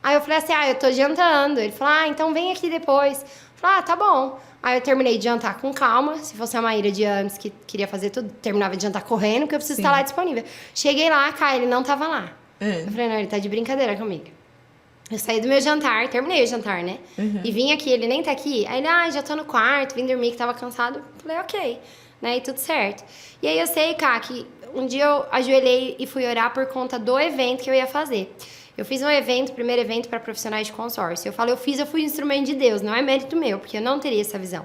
Aí eu falei assim, eu tô jantando. Ele falou, então vem aqui depois. Eu falei, tá bom. Aí eu terminei de jantar com calma. Se fosse a Maíra de antes, que queria fazer tudo, terminava de jantar correndo, porque eu preciso estar lá disponível. Cheguei lá, ele não tava lá. Eu falei, não, ele tá de brincadeira comigo. Eu saí do meu jantar, terminei o jantar, né? E vim aqui, ele nem tá aqui. Aí ele, já tô no quarto, vim dormir, que tava cansado. Falei, ok, né? E tudo certo. E aí eu sei, que um dia eu ajoelhei e fui orar por conta do evento que eu ia fazer. Eu fiz um evento, primeiro evento para profissionais de consórcio. Eu fui instrumento de Deus, não é mérito meu, porque eu não teria essa visão.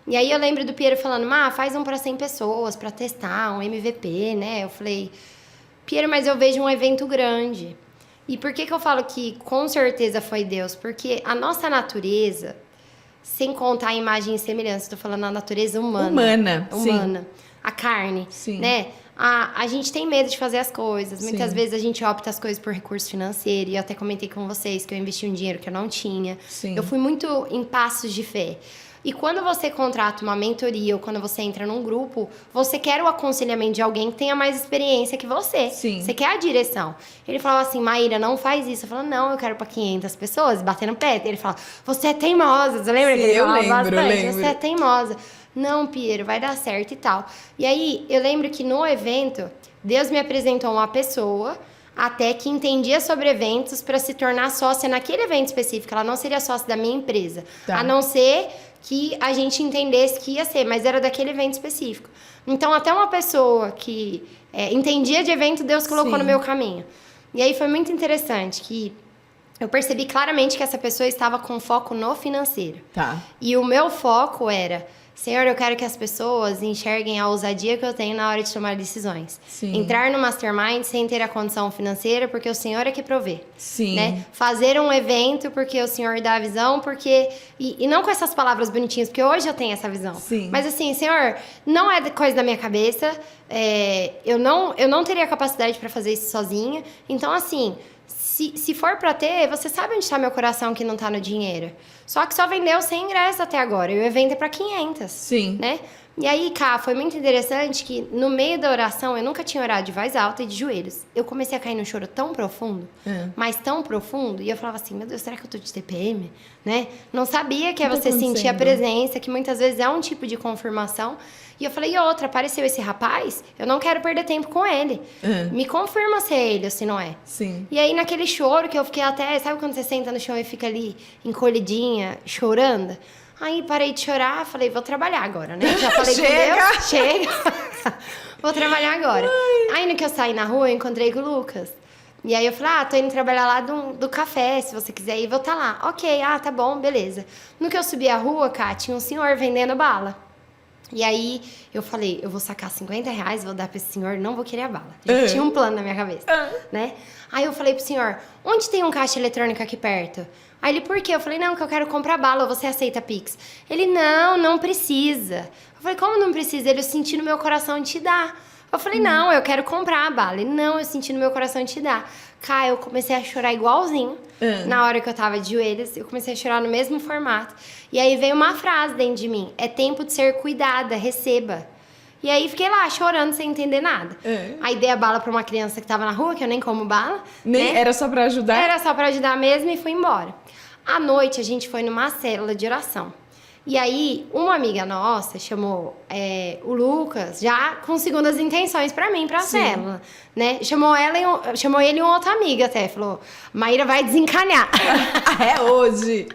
E aí eu lembro do Piero falando, faz um para 100 pessoas, para testar, um MVP, né? Eu falei, Piero, mas eu vejo um evento grande. E por que eu falo que com certeza foi Deus? Porque a nossa natureza, sem contar a imagem e semelhança, estou falando a natureza humana. Humana. A carne, né? A gente tem medo de fazer as coisas. Muitas vezes a gente opta as coisas por recurso financeiro. E eu até comentei com vocês que eu investi um dinheiro que eu não tinha. Eu fui muito em passos de fé. E quando você contrata uma mentoria ou quando você entra num grupo, você quer o aconselhamento de alguém que tenha mais experiência que você. Você quer a direção. Ele falava assim, Maíra, não faz isso. Eu falava, não, eu quero para 500 pessoas, batendo pé. Ele falava, você é teimosa. Você lembra que ele falava bastante? Você é teimosa. Não, Piero, vai dar certo e tal. E aí, eu lembro que no evento, Deus me apresentou uma pessoa até que entendia sobre eventos para se tornar sócia naquele evento específico. Ela não seria sócia da minha empresa. A não ser que a gente entendesse que ia ser, mas era daquele evento específico. Então, até uma pessoa que entendia de evento, Deus colocou no meu caminho. E aí, foi muito interessante que eu percebi claramente que essa pessoa estava com foco no financeiro. E o meu foco era... Senhor, eu quero que as pessoas enxerguem a ousadia que eu tenho na hora de tomar decisões. Entrar no mastermind sem ter a condição financeira, porque o Senhor é que provê. Né? Fazer um evento porque o Senhor dá a visão, porque... E não com essas palavras bonitinhas, porque hoje eu tenho essa visão. Mas assim, Senhor, não é coisa da minha cabeça. Eu não teria capacidade para fazer isso sozinha. Então, assim... Se for pra ter, você sabe onde tá meu coração que não tá no dinheiro. Só que só vendeu 100 ingressos até agora. E o evento é pra 500. Né? E aí, foi muito interessante que no meio da oração, eu nunca tinha orado de voz alta e de joelhos. Eu comecei a cair num choro tão profundo, mas tão profundo, e eu falava assim, meu Deus, será que eu tô de TPM? Né? Não sabia que é você sentir a presença, que muitas vezes é um tipo de confirmação. E eu falei, outra, apareceu esse rapaz, eu não quero perder tempo com ele. Me confirma se é ele ou se não é. E aí, naquele choro que eu fiquei até... Sabe quando você senta no chão e fica ali encolhidinha, chorando? Aí, parei de chorar, falei, vou trabalhar agora, né? Já falei com Deus, chega. Vou trabalhar agora. Aí, no que eu saí na rua, eu encontrei com o Lucas. E aí, eu falei, tô indo trabalhar lá do café, se você quiser ir, vou estar lá. Ok, tá bom, beleza. No que eu subi a rua, tinha um senhor vendendo bala. E aí, eu falei, eu vou sacar 50 reais, vou dar pra esse senhor, não vou querer a bala. Já tinha um plano na minha cabeça, né? Aí eu falei pro senhor, onde tem um caixa eletrônico aqui perto? Aí ele, por quê? Eu falei, não, que eu quero comprar bala, você aceita Pix? Ele, não precisa. Eu falei, como não precisa? Ele, eu senti no meu coração te dar. Eu falei, não, eu quero comprar a bala. Ele, não, eu senti no meu coração te dar. Eu comecei a chorar igualzinho. Na hora que eu tava de joelhos, eu comecei a chorar no mesmo formato. E aí veio uma frase dentro de mim, é tempo de ser cuidada, receba. E aí fiquei lá chorando sem entender nada. Aí dei a bala pra uma criança que tava na rua, que eu nem como bala. Nem, né? Era só pra ajudar? Era só pra ajudar mesmo e fui embora. À noite a gente foi numa célula de oração. E aí, uma amiga nossa chamou o Lucas, já com segundas intenções pra mim, pra célula, né? Chamou ele e uma outra amiga até, falou, Maíra vai desencalhar. É hoje.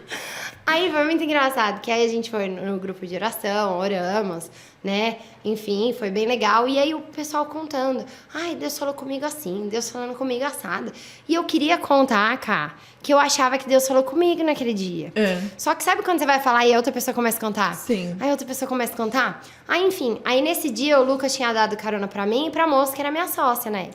Aí foi muito engraçado, que aí a gente foi no grupo de oração, oramos, né? Enfim, foi bem legal. E aí o pessoal contando, ai, Deus falou comigo assim, Deus falando comigo assado. E eu queria contar, Cá, que eu achava que Deus falou comigo naquele dia. Só que sabe quando você vai falar e a outra pessoa começa a contar? Sim. Aí a outra pessoa começa a contar? Aí, enfim, aí nesse dia o Lucas tinha dado carona pra mim e pra moça que era minha sócia, né?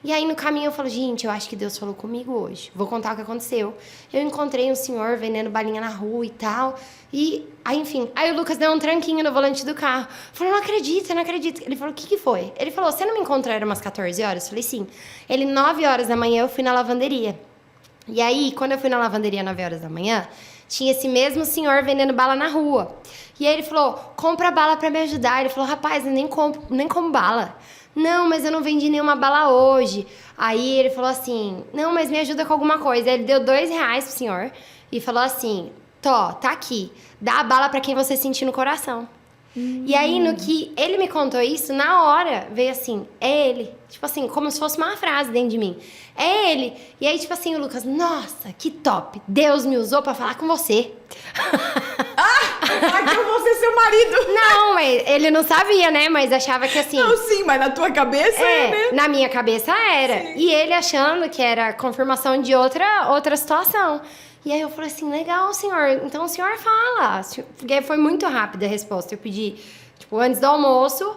E aí, no caminho, eu falo, gente, eu acho que Deus falou comigo hoje. Vou contar o que aconteceu. Eu encontrei um senhor vendendo balinha na rua e tal. E, aí, enfim. Aí o Lucas deu um tranquinho no volante do carro. Falou, não acredito, não acredito. Ele falou, o que foi? Ele falou, você não me encontrou, era umas 14 horas? Eu falei, sim. Ele, 9 horas da manhã, eu fui na lavanderia. E aí, quando eu fui na lavanderia 9 horas da manhã, tinha esse mesmo senhor vendendo bala na rua. E aí ele falou, compra bala pra me ajudar. Ele falou, rapaz, eu nem como bala. Não, mas eu não vendi nenhuma bala hoje. Aí ele falou assim, não, mas me ajuda com alguma coisa. Aí ele deu R$2 pro senhor e falou assim, tá aqui, dá a bala pra quem você sentir no coração. E aí, no que ele me contou isso, na hora, veio assim, é ele. Tipo assim, como se fosse uma frase dentro de mim. É ele. E aí, tipo assim, o Lucas, nossa, que top. Deus me usou pra falar com você. Que eu vou ser seu marido. Não, mas ele não sabia, né? Mas achava que assim... Não, sim, mas na tua cabeça né? Na minha cabeça era. Sim. E ele achando que era confirmação de outra situação. E aí eu falei assim, legal, senhor. Então o senhor fala. Porque foi muito rápida a resposta. Eu pedi, tipo, antes do almoço,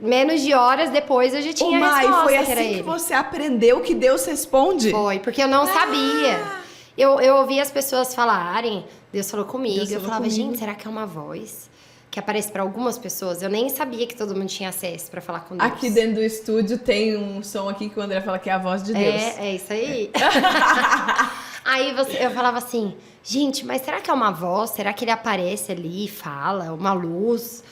menos de horas depois eu já tinha a resposta. Foi assim que você aprendeu que Deus responde? Foi, porque eu não sabia. Eu ouvi as pessoas falarem, Deus falou comigo. Eu falava, gente, será que é uma voz que aparece para algumas pessoas? Eu nem sabia que todo mundo tinha acesso para falar com Deus. Aqui dentro do estúdio tem um som aqui que o André fala que é a voz de Deus. É isso aí. Aí eu falava assim, gente, mas será que é uma voz? Será que ele aparece ali e fala? Uma luz?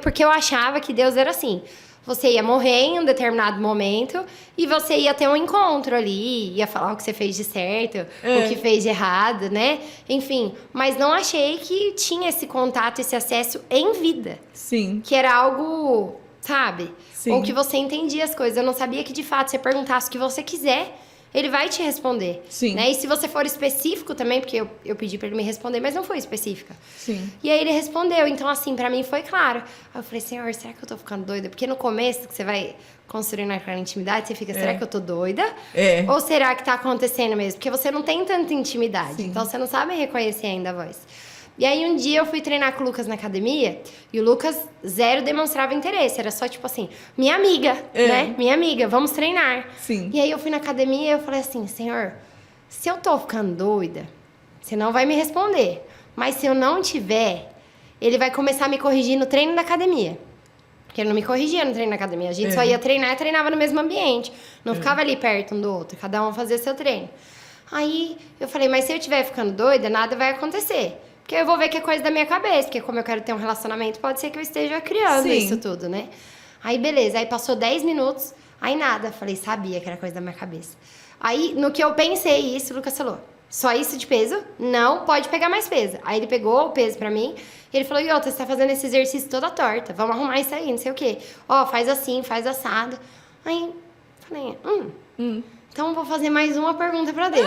Porque eu achava que Deus era assim. Você ia morrer em um determinado momento e você ia ter um encontro ali, ia falar o que você fez de certo, o que fez de errado, né? Enfim, mas não achei que tinha esse contato, esse acesso em vida. Sim. Que era algo, sabe? Sim. Ou que você entendia as coisas. Eu não sabia que, de fato, você perguntasse o que você quiser, ele vai te responder. Sim. Né? E se você for específico também, porque eu pedi pra ele me responder, mas não foi específica. Sim. E aí ele respondeu. Então, assim, pra mim foi claro. Aí eu falei, senhor, será que eu tô ficando doida? Porque no começo, que você vai construindo aquela intimidade, você fica, será que eu tô doida? Ou será que tá acontecendo mesmo? Porque você não tem tanta intimidade. Sim. Então, você não sabe reconhecer ainda a voz. E aí, um dia eu fui treinar com o Lucas na academia e o Lucas zero demonstrava interesse. Era só, tipo assim, minha amiga, né? Minha amiga, vamos treinar. Sim. E aí, eu fui na academia e eu falei assim, senhor, se eu tô ficando doida, você não vai me responder. Mas se eu não tiver, ele vai começar a me corrigir no treino da academia. Porque ele não me corrigia no treino da academia. A gente só ia treinar e treinava no mesmo ambiente. Não ficava ali perto um do outro. Cada um fazia seu treino. Aí, eu falei, mas se eu estiver ficando doida, nada vai acontecer. Porque eu vou ver que é coisa da minha cabeça. Porque como eu quero ter um relacionamento, pode ser que eu esteja criando isso tudo, né? Aí, beleza. Aí, passou 10 minutos. Aí, nada. Falei, sabia que era coisa da minha cabeça. Aí, no que eu pensei isso, o Lucas falou, só isso de peso? Não, pode pegar mais peso. Aí, ele pegou o peso pra mim. E ele falou, Iota, você tá fazendo esse exercício toda torta. Vamos arrumar isso aí, não sei o quê. Ó, faz assim, faz assado. Aí, falei, então vou fazer mais uma pergunta pra Deus.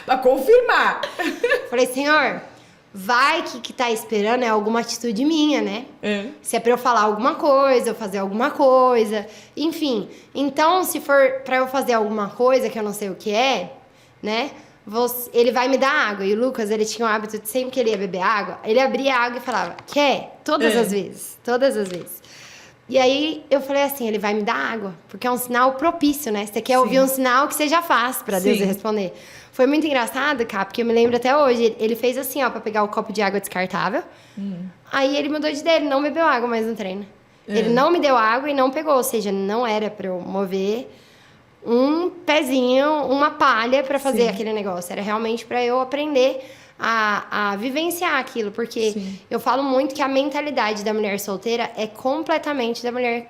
Pra confirmar. Falei, senhor, vai que tá esperando é alguma atitude minha, né? Se é pra eu falar alguma coisa, eu fazer alguma coisa. Enfim, então se for pra eu fazer alguma coisa que eu não sei o que é, né? Ele vai me dar água. E o Lucas, ele tinha o hábito de sempre que ele ia beber água, ele abria a água e falava, quer? Todas as vezes. Todas as vezes. E aí, eu falei assim, ele vai me dar água. Porque é um sinal propício, né? Você quer ouvir um sinal que você já faz pra Deus responder. Foi muito engraçado, cara, porque eu me lembro até hoje. Ele fez assim, ó, pra pegar o copo de água descartável. Aí, ele mudou de ideia, ele não bebeu água mais no treino. Ele não me deu água e não pegou. Ou seja, não era pra eu mover um pezinho, uma palha pra fazer aquele negócio. Era realmente pra eu aprender a vivenciar aquilo, porque Sim. eu falo muito que a mentalidade da mulher solteira é completamente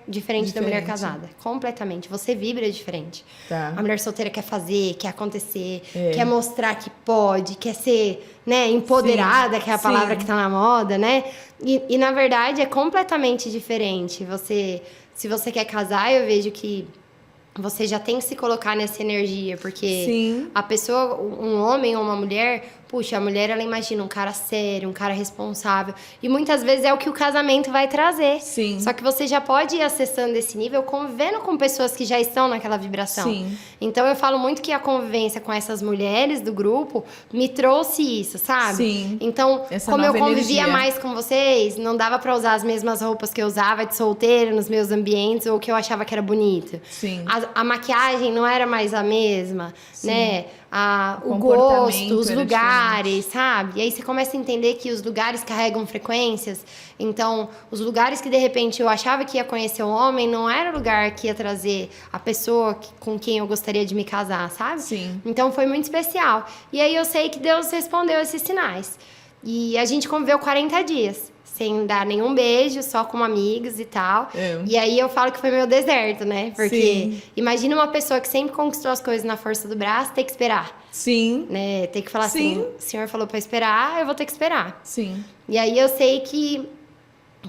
diferente da mulher casada. Completamente. Você vibra diferente. Tá. A mulher solteira quer fazer, quer acontecer, quer mostrar que pode, quer ser, né, empoderada, que é a palavra que tá na moda, né? E na verdade é completamente diferente. Se você quer casar, eu vejo que você já tem que se colocar nessa energia, porque a pessoa, um homem ou uma mulher, puxa, a mulher ela imagina um cara sério, um cara responsável, e muitas vezes é o que o casamento vai trazer. Sim. Só que você já pode ir acessando esse nível convivendo com pessoas que já estão naquela vibração. Sim. Então eu falo muito que a convivência com essas mulheres do grupo me trouxe isso, sabe? Sim. Então, Essa como eu nova convivia energia. mais com vocês, não dava pra usar as mesmas roupas que eu usava de solteira nos meus ambientes ou que eu achava que era bonito. Sim. A maquiagem não era mais a mesma, né? O comportamento gosto, os era lugares, sabe? E aí você começa a entender que os lugares carregam frequências. Então, os lugares que de repente eu achava que ia conhecer um homem não era o lugar que ia trazer a pessoa com quem eu gostaria de me casar, sabe? Sim. Então foi muito especial. E aí eu sei que Deus respondeu esses sinais. E a gente conviveu 40 dias. Sem dar nenhum beijo, só como amigos e tal. E aí eu falo que foi meu deserto, né? Porque imagina uma pessoa que sempre conquistou as coisas na força do braço, ter que esperar. Sim. Né? Ter que falar assim, o senhor falou pra esperar, eu vou ter que esperar. Sim. E aí eu sei que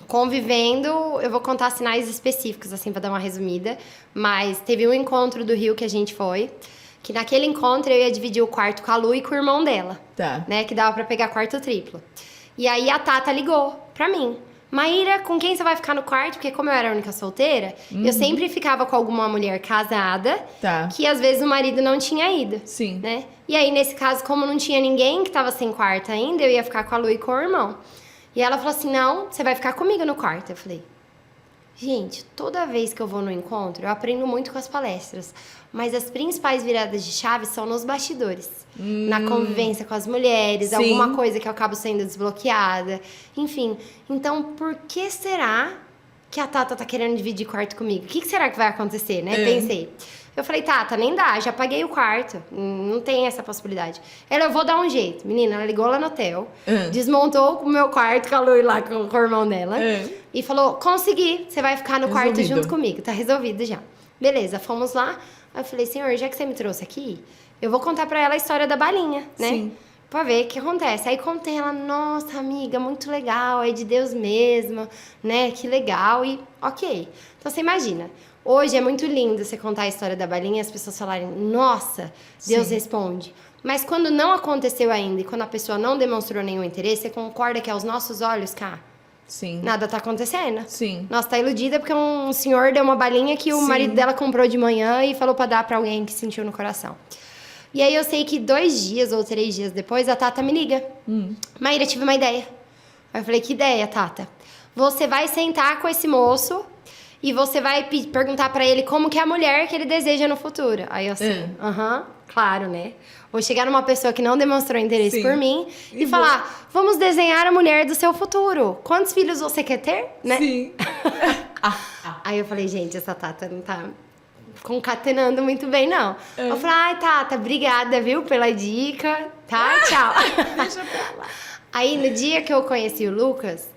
convivendo, eu vou contar sinais específicos, assim, pra dar uma resumida. Mas teve um encontro do Rio que a gente foi, que naquele encontro eu ia dividir o quarto com a Lu e com o irmão dela. Tá. Né? Que dava pra pegar quarto triplo. E aí a Tata ligou pra mim. Maíra, com quem você vai ficar no quarto? Porque como eu era a única solteira, eu sempre ficava com alguma mulher casada, que às vezes o marido não tinha ido. Sim. Né? E aí, nesse caso, como não tinha ninguém que tava sem quarto ainda, eu ia ficar com a Lu e com o irmão. E ela falou assim, não, você vai ficar comigo no quarto. Eu falei, gente, toda vez que eu vou no encontro, eu aprendo muito com as palestras. Mas as principais viradas de chave são nos bastidores. Na convivência com as mulheres, alguma coisa que eu acabo sendo desbloqueada. Enfim, então por que será que a Tata tá querendo dividir quarto comigo? O que será que vai acontecer, né? Pensei. Eu falei, Tata, nem dá, já paguei o quarto. Não tem essa possibilidade. Eu vou dar um jeito. Menina, ela ligou lá no hotel, desmontou o meu quarto com a Lu lá com o irmão dela. E falou, consegui, você vai ficar no quarto junto comigo. Tá resolvido já. Beleza, fomos lá. Aí eu falei, senhor, já que você me trouxe aqui, eu vou contar pra ela a história da balinha, né? Sim. Pra ver o que acontece. Aí contei ela, nossa, amiga, muito legal, é de Deus mesmo, né? Que legal. E ok. Então você imagina, hoje é muito lindo você contar a história da balinha e as pessoas falarem, nossa, Deus responde. Mas quando não aconteceu ainda e quando a pessoa não demonstrou nenhum interesse, você concorda que aos nossos olhos, cara, Sim. nada tá acontecendo? Sim. Nossa, tá iludida porque um senhor deu uma balinha que o marido dela comprou de manhã e falou pra dar pra alguém que sentiu no coração. E aí eu sei que 2 dias ou 3 dias depois, a Tata me liga. Maíra, tive uma ideia. Aí eu falei, que ideia, Tata? Você vai sentar com esse moço e você vai perguntar pra ele como que é a mulher que ele deseja no futuro. Aí eu assim, claro, né? Vou chegar numa pessoa que não demonstrou interesse por mim e falar, vamos desenhar a mulher do seu futuro. Quantos filhos você quer ter, né? Sim. Aí eu falei, gente, essa Tata não tá concatenando muito bem, não. Eu falei, ai, Tata, obrigada, viu, pela dica, tá? Tchau. Deixa pra lá. Aí, no dia que eu conheci o Lucas,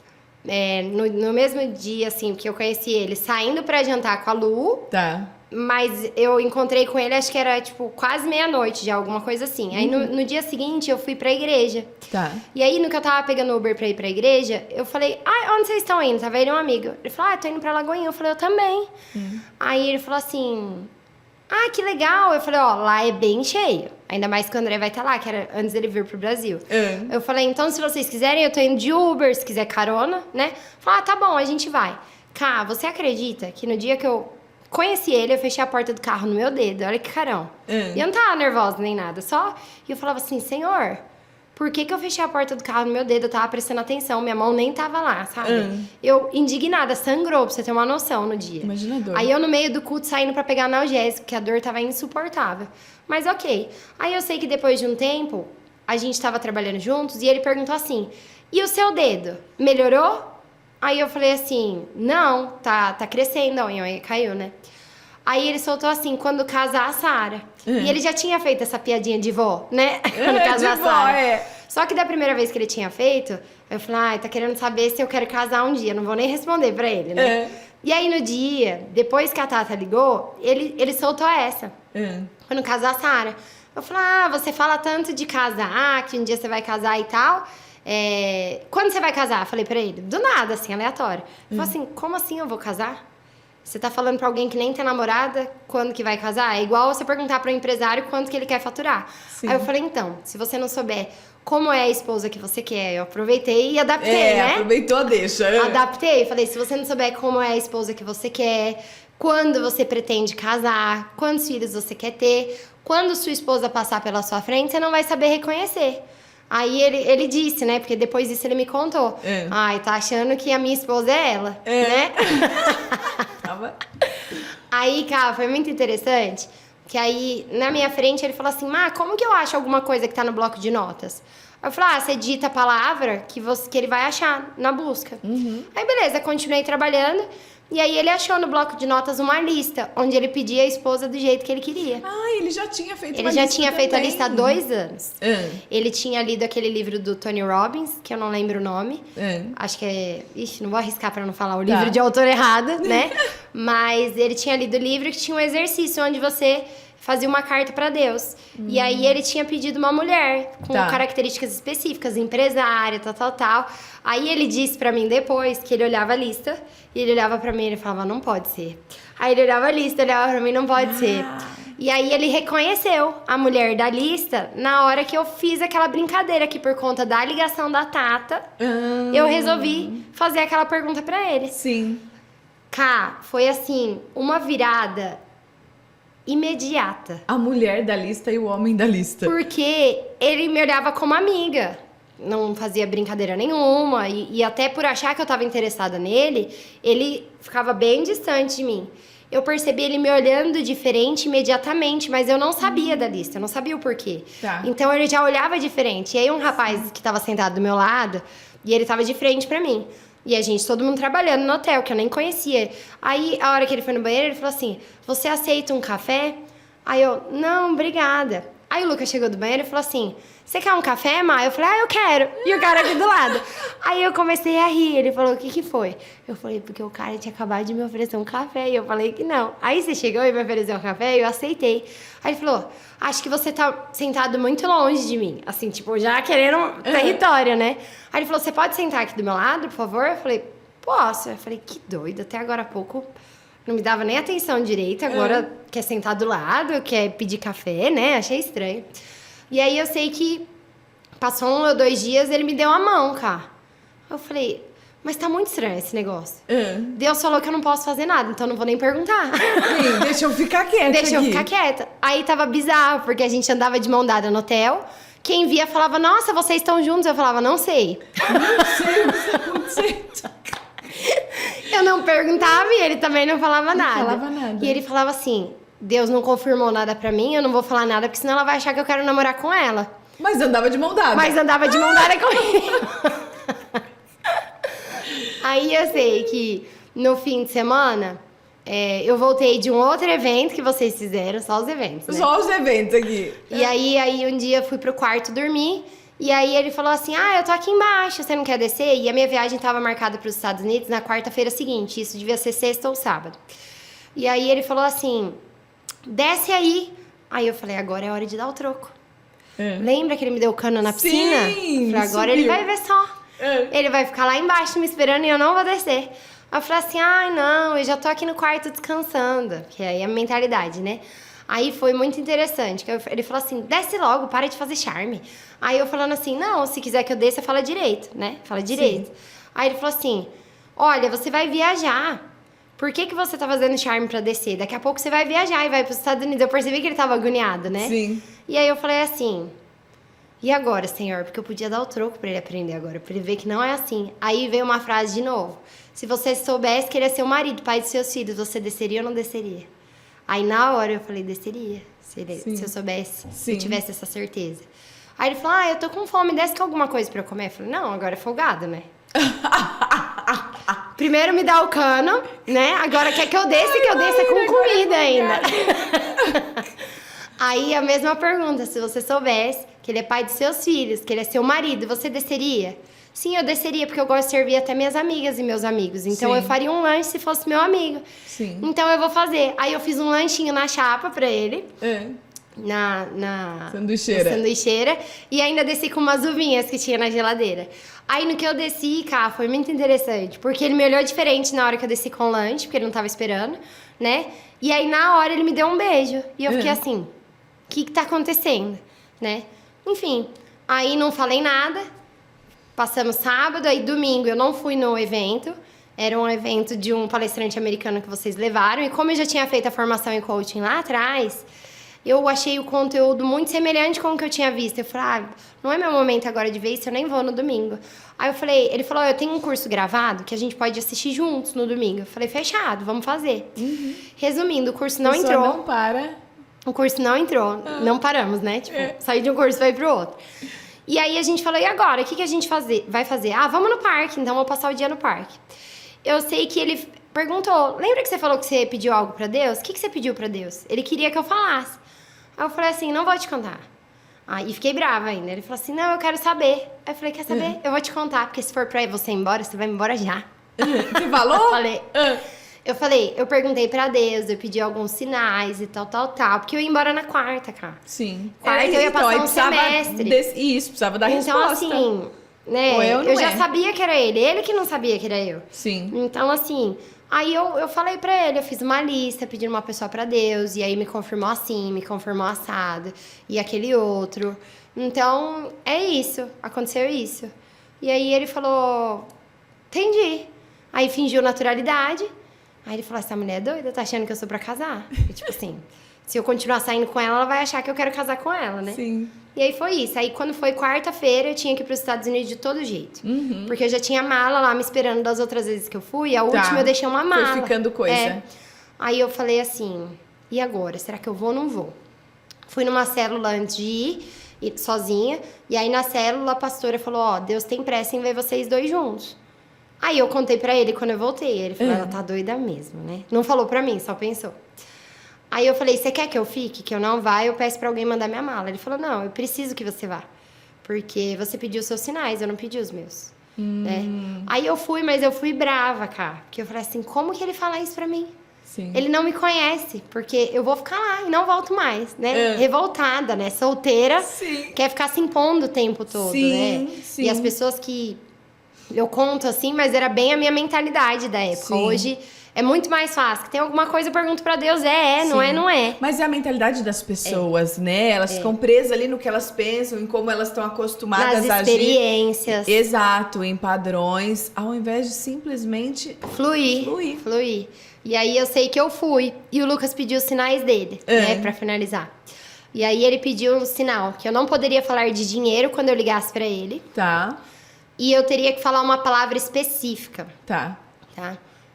no mesmo dia, assim, que eu conheci ele, saindo pra jantar com a Lu... Tá. Mas eu encontrei com ele, acho que era, tipo, quase meia-noite já, alguma coisa assim. Aí, no dia seguinte, eu fui pra igreja. Tá. E aí, no que eu tava pegando o Uber pra ir pra igreja, eu falei, onde vocês estão indo? Tava ele um amigo. Ele falou, tô indo pra Lagoinha. Eu falei, eu também. Aí, ele falou assim, que legal. Eu falei, lá é bem cheio. Ainda mais que o André vai estar lá, que era antes dele vir pro Brasil. Eu falei, então, se vocês quiserem, eu tô indo de Uber, se quiser carona, né? Falei, tá bom, a gente vai. Cá, você acredita que no dia que eu conheci ele, eu fechei a porta do carro no meu dedo, olha que carão. E eu não tava nervosa nem nada, só... E eu falava assim, Senhor, por que eu fechei a porta do carro no meu dedo? Eu tava prestando atenção, minha mão nem tava lá, sabe? Eu, indignada, sangrou, pra você ter uma noção no dia. Imagina a dor. Aí eu, no meio do culto, saindo pra pegar analgésico, que a dor tava insuportável. Mas ok. Aí eu sei que depois de um tempo, a gente tava trabalhando juntos, e ele perguntou assim, e o seu dedo, melhorou? Aí eu falei assim, não, tá crescendo, a unha caiu, né? Aí ele soltou assim, quando casar a Sara. E ele já tinha feito essa piadinha de vó, né? Quando casar a Sara. Só que da primeira vez que ele tinha feito, eu falei, ai, tá querendo saber se eu quero casar um dia. Não vou nem responder pra ele, né? E aí, no dia, depois que a Tata ligou, ele soltou essa. Quando casou a Sara. Eu falei, você fala tanto de casar, que um dia você vai casar e tal. Quando você vai casar? Falei pra ele. Do nada, assim, aleatório. Ele falou assim, como assim eu vou casar? Você tá falando pra alguém que nem tem namorada quando que vai casar? É igual você perguntar para um empresário quanto que ele quer faturar. Sim. Aí eu falei, então, se você não souber como é a esposa que você quer, eu aproveitei e adaptei, né? Aproveitou, deixa. Adaptei, falei, se você não souber como é a esposa que você quer, quando você pretende casar, quantos filhos você quer ter, quando sua esposa passar pela sua frente, você não vai saber reconhecer. Aí ele disse, né? Porque depois disso ele me contou. Ai, tá achando que a minha esposa é ela, né? Aí, cara, foi muito interessante. Que aí, na minha frente, ele falou assim, como que eu acho alguma coisa que tá no bloco de notas? Eu falei, você digita a palavra que ele vai achar na busca. Aí, beleza, continuei trabalhando. E aí ele achou no bloco de notas uma lista, onde ele pedia a esposa do jeito que ele queria. Ele já tinha feito Ele já tinha feito a lista há 2 anos. Ele tinha lido aquele livro do Tony Robbins, que eu não lembro o nome. Acho que é... Ixi, não vou arriscar pra não falar o livro de autor errado, né? Mas ele tinha lido o livro que tinha um exercício onde você fazia uma carta pra Deus. E aí ele tinha pedido uma mulher com características específicas, empresária, tal. Aí ele disse pra mim depois que ele olhava a lista e ele olhava pra mim e ele falava, não pode ser. Aí ele olhava a lista, olhava pra mim, não pode ser. E aí ele reconheceu a mulher da lista na hora que eu fiz aquela brincadeira que por conta da ligação da Tata, eu resolvi fazer aquela pergunta pra ele. Sim. Foi assim, uma virada imediata. A mulher da lista e o homem da lista. Porque ele me olhava como amiga. Não fazia brincadeira nenhuma. E até por achar que eu tava interessada nele, ele ficava bem distante de mim. Eu percebi ele me olhando diferente imediatamente, mas eu não sabia da lista, eu não sabia o porquê. Então ele já olhava diferente. E aí um rapaz que tava sentado do meu lado, e ele tava de frente pra mim. E a gente, todo mundo trabalhando no hotel, que eu nem conhecia. Aí, a hora que ele foi no banheiro, ele falou assim, você aceita um café? Aí eu, não, obrigada. Aí o Lucas chegou do banheiro e falou assim, você quer um café, Má? Eu falei, eu quero. E o cara aqui do lado. Aí eu comecei a rir. Ele falou, o que foi? Eu falei, porque o cara tinha acabado de me oferecer um café. E eu falei que não. Aí você chegou e me ofereceu um café e eu aceitei. Aí ele falou, acho que você tá sentado muito longe de mim. Assim, tipo, já querendo território, né? Aí ele falou, você pode sentar aqui do meu lado, por favor? Eu falei, posso. Eu falei, que doido. Até agora há pouco não me dava nem atenção direito. Agora quer sentar do lado, quer pedir café, né? Achei estranho. E aí eu sei que passou 1 ou 2 dias, ele me deu a mão, cara. Eu falei, mas tá muito estranho esse negócio. Deus falou que eu não posso fazer nada, então eu não vou nem perguntar. Sim, deixa eu ficar quieta. Deixa eu ficar quieta. Aí tava bizarro, porque a gente andava de mão dada no hotel. Quem via falava, nossa, vocês estão juntos. Eu falava, não sei. Não sei. Eu não perguntava e ele também não falava nada. Não falava nada. E ele falava assim, Deus não confirmou nada pra mim, eu não vou falar nada, porque senão ela vai achar que eu quero namorar com ela. Mas andava de mão dada. Mas andava de mão dada comigo. Aí eu sei que no fim de semana, eu voltei de um outro evento que vocês fizeram, só os eventos, né? Só os eventos aqui. E aí um dia eu fui pro quarto dormir, e aí ele falou assim, eu tô aqui embaixo, você não quer descer? E a minha viagem tava marcada pros Estados Unidos na quarta-feira seguinte, isso devia ser sexta ou sábado. E aí ele falou assim, desce aí. Aí eu falei, agora é hora de dar o troco. Lembra que ele me deu cano na piscina? Sim, falei, agora ele vai ver só. Ele vai ficar lá embaixo me esperando e eu não vou descer. Aí eu falei assim, não, eu já tô aqui no quarto descansando. Que aí é a mentalidade, né? Aí foi muito interessante. Que ele falou assim, desce logo, para de fazer charme. Aí eu falando assim, não, se quiser que eu desça, fala direito, né? Fala direito. Sim. Aí ele falou assim, olha, você vai viajar. Por que você tá fazendo charme pra descer? Daqui a pouco você vai viajar e vai pros Estados Unidos. Eu percebi que ele tava agoniado, né? Sim. E aí eu falei assim, e agora, Senhor? Porque eu podia dar o troco pra ele aprender agora, pra ele ver que não é assim. Aí veio uma frase de novo. Se você soubesse que ele é seu marido, pai dos seus filhos, você desceria ou não desceria? Aí na hora eu falei, desceria. Se eu soubesse, se eu tivesse essa certeza. Aí ele falou, eu tô com fome, desce com alguma coisa pra eu comer. Eu falei, não, agora é folgado, né? Primeiro me dá o cano, né? Agora quer que eu desça com comida ainda. Aí a mesma pergunta, se você soubesse que ele é pai de seus filhos, que ele é seu marido, você desceria? Sim, eu desceria, porque eu gosto de servir até minhas amigas e meus amigos. Então, eu faria um lanche se fosse meu amigo. Sim. Então, eu vou fazer. Aí, eu fiz um lanchinho na chapa pra ele. Na sanduicheira. E ainda desci com umas uvinhas que tinha na geladeira. Aí, no que eu desci, cara, foi muito interessante. Porque ele me olhou diferente na hora que eu desci com o lanche, porque ele não tava esperando, né? E aí, na hora, ele me deu um beijo. E eu fiquei assim, o que tá acontecendo, né? Enfim, aí não falei nada. Passamos sábado, aí domingo eu não fui no evento. Era um evento de um palestrante americano que vocês levaram. E como eu já tinha feito a formação em coaching lá atrás, eu achei o conteúdo muito semelhante com o que eu tinha visto. Eu falei, não é meu momento agora de ver isso, eu nem vou no domingo. Aí eu falei, ele falou, eu tenho um curso gravado que a gente pode assistir juntos no domingo. Eu falei, fechado, vamos fazer. Resumindo, o curso não entrou. Não para. O curso não entrou, não paramos, né? Tipo, sair de um curso e vai pro outro. E aí a gente falou, e agora? O que a gente vai fazer? Vamos no parque, então vou passar o dia no parque. Eu sei que ele perguntou, lembra que você falou que você pediu algo pra Deus? O que você pediu pra Deus? Ele queria que eu falasse. Aí eu falei assim, não vou te contar. Aí fiquei brava ainda. Ele falou assim, não, eu quero saber. Aí eu falei, quer saber? Eu vou te contar, porque se for pra você ir embora, você vai embora já. Você falou? Falei. Eu perguntei pra Deus, eu pedi alguns sinais e tal. Porque eu ia embora na quarta, cara. Sim. Quarta eu ia passar um semestre. Isso, precisava dar resposta. Então, assim, né, ou eu já sabia que era ele que não sabia que era eu. Sim. Então, assim, aí eu falei pra ele, eu fiz uma lista pedindo uma pessoa pra Deus, e aí me confirmou assim, me confirmou assado, e aquele outro. Então, é isso, aconteceu isso. E aí ele falou, entendi. Aí fingiu naturalidade. Aí ele falou, essa mulher é doida, tá achando que eu sou pra casar? E, tipo assim, se eu continuar saindo com ela, ela vai achar que eu quero casar com ela, né? Sim. E aí foi isso. Aí quando foi quarta-feira, eu tinha que ir pros Estados Unidos de todo jeito. Porque eu já tinha mala lá me esperando das outras vezes que eu fui. A última eu deixei uma mala. Foi ficando coisa. Aí eu falei assim, e agora? Será que eu vou ou não vou? Fui numa célula antes de ir sozinha. E aí na célula a pastora falou, Deus tem pressa em ver vocês dois juntos. Aí eu contei pra ele quando eu voltei. Ele falou, ela tá doida mesmo, né? Não falou pra mim, só pensou. Aí eu falei, você quer que eu fique? Que eu não vá, eu peço pra alguém mandar minha mala. Ele falou, não, eu preciso que você vá. Porque você pediu os seus sinais, eu não pedi os meus. Né? Aí eu fui, mas eu fui brava, cara. Porque eu falei assim, como que ele fala isso pra mim? Sim. Ele não me conhece, porque eu vou ficar lá e não volto mais, né? Revoltada, né? Solteira, quer ficar se impondo o tempo todo, né? Sim. E as pessoas que... Eu conto assim, mas era bem a minha mentalidade da época. Sim. Hoje é muito mais fácil. Tem alguma coisa, eu pergunto pra Deus, não é. Mas é a mentalidade das pessoas, né? Elas ficam presas ali no que elas pensam, em como elas estão acostumadas a agir. Nas experiências. Exato, em padrões, ao invés de simplesmente fluir. E aí eu sei que eu fui. E o Lucas pediu os sinais dele, né? Pra finalizar. E aí ele pediu um sinal, que eu não poderia falar de dinheiro quando eu ligasse pra ele. Tá. E eu teria que falar uma palavra específica. Tá.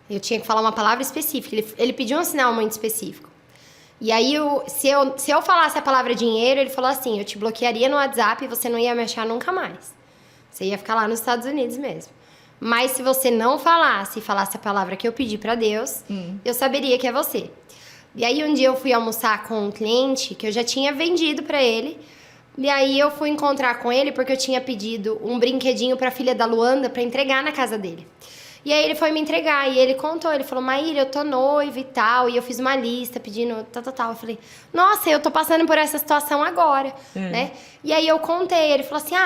Eu tinha que falar uma palavra específica. Ele pediu um sinal muito específico. E aí, se eu falasse a palavra dinheiro, ele falou assim, eu te bloquearia no WhatsApp e você não ia me achar nunca mais. Você ia ficar lá nos Estados Unidos mesmo. Mas se você não falasse, e falasse a palavra que eu pedi pra Deus, eu saberia que é você. E aí, um dia eu fui almoçar com um cliente que eu já tinha vendido pra ele. E aí eu fui encontrar com ele porque eu tinha pedido um brinquedinho pra filha da Luanda pra entregar na casa dele. E aí ele foi me entregar e ele contou, ele falou, Maíra, eu tô noiva e tal, e eu fiz uma lista pedindo tal. Eu falei, nossa, eu tô passando por essa situação agora, né? E aí eu contei, ele falou assim,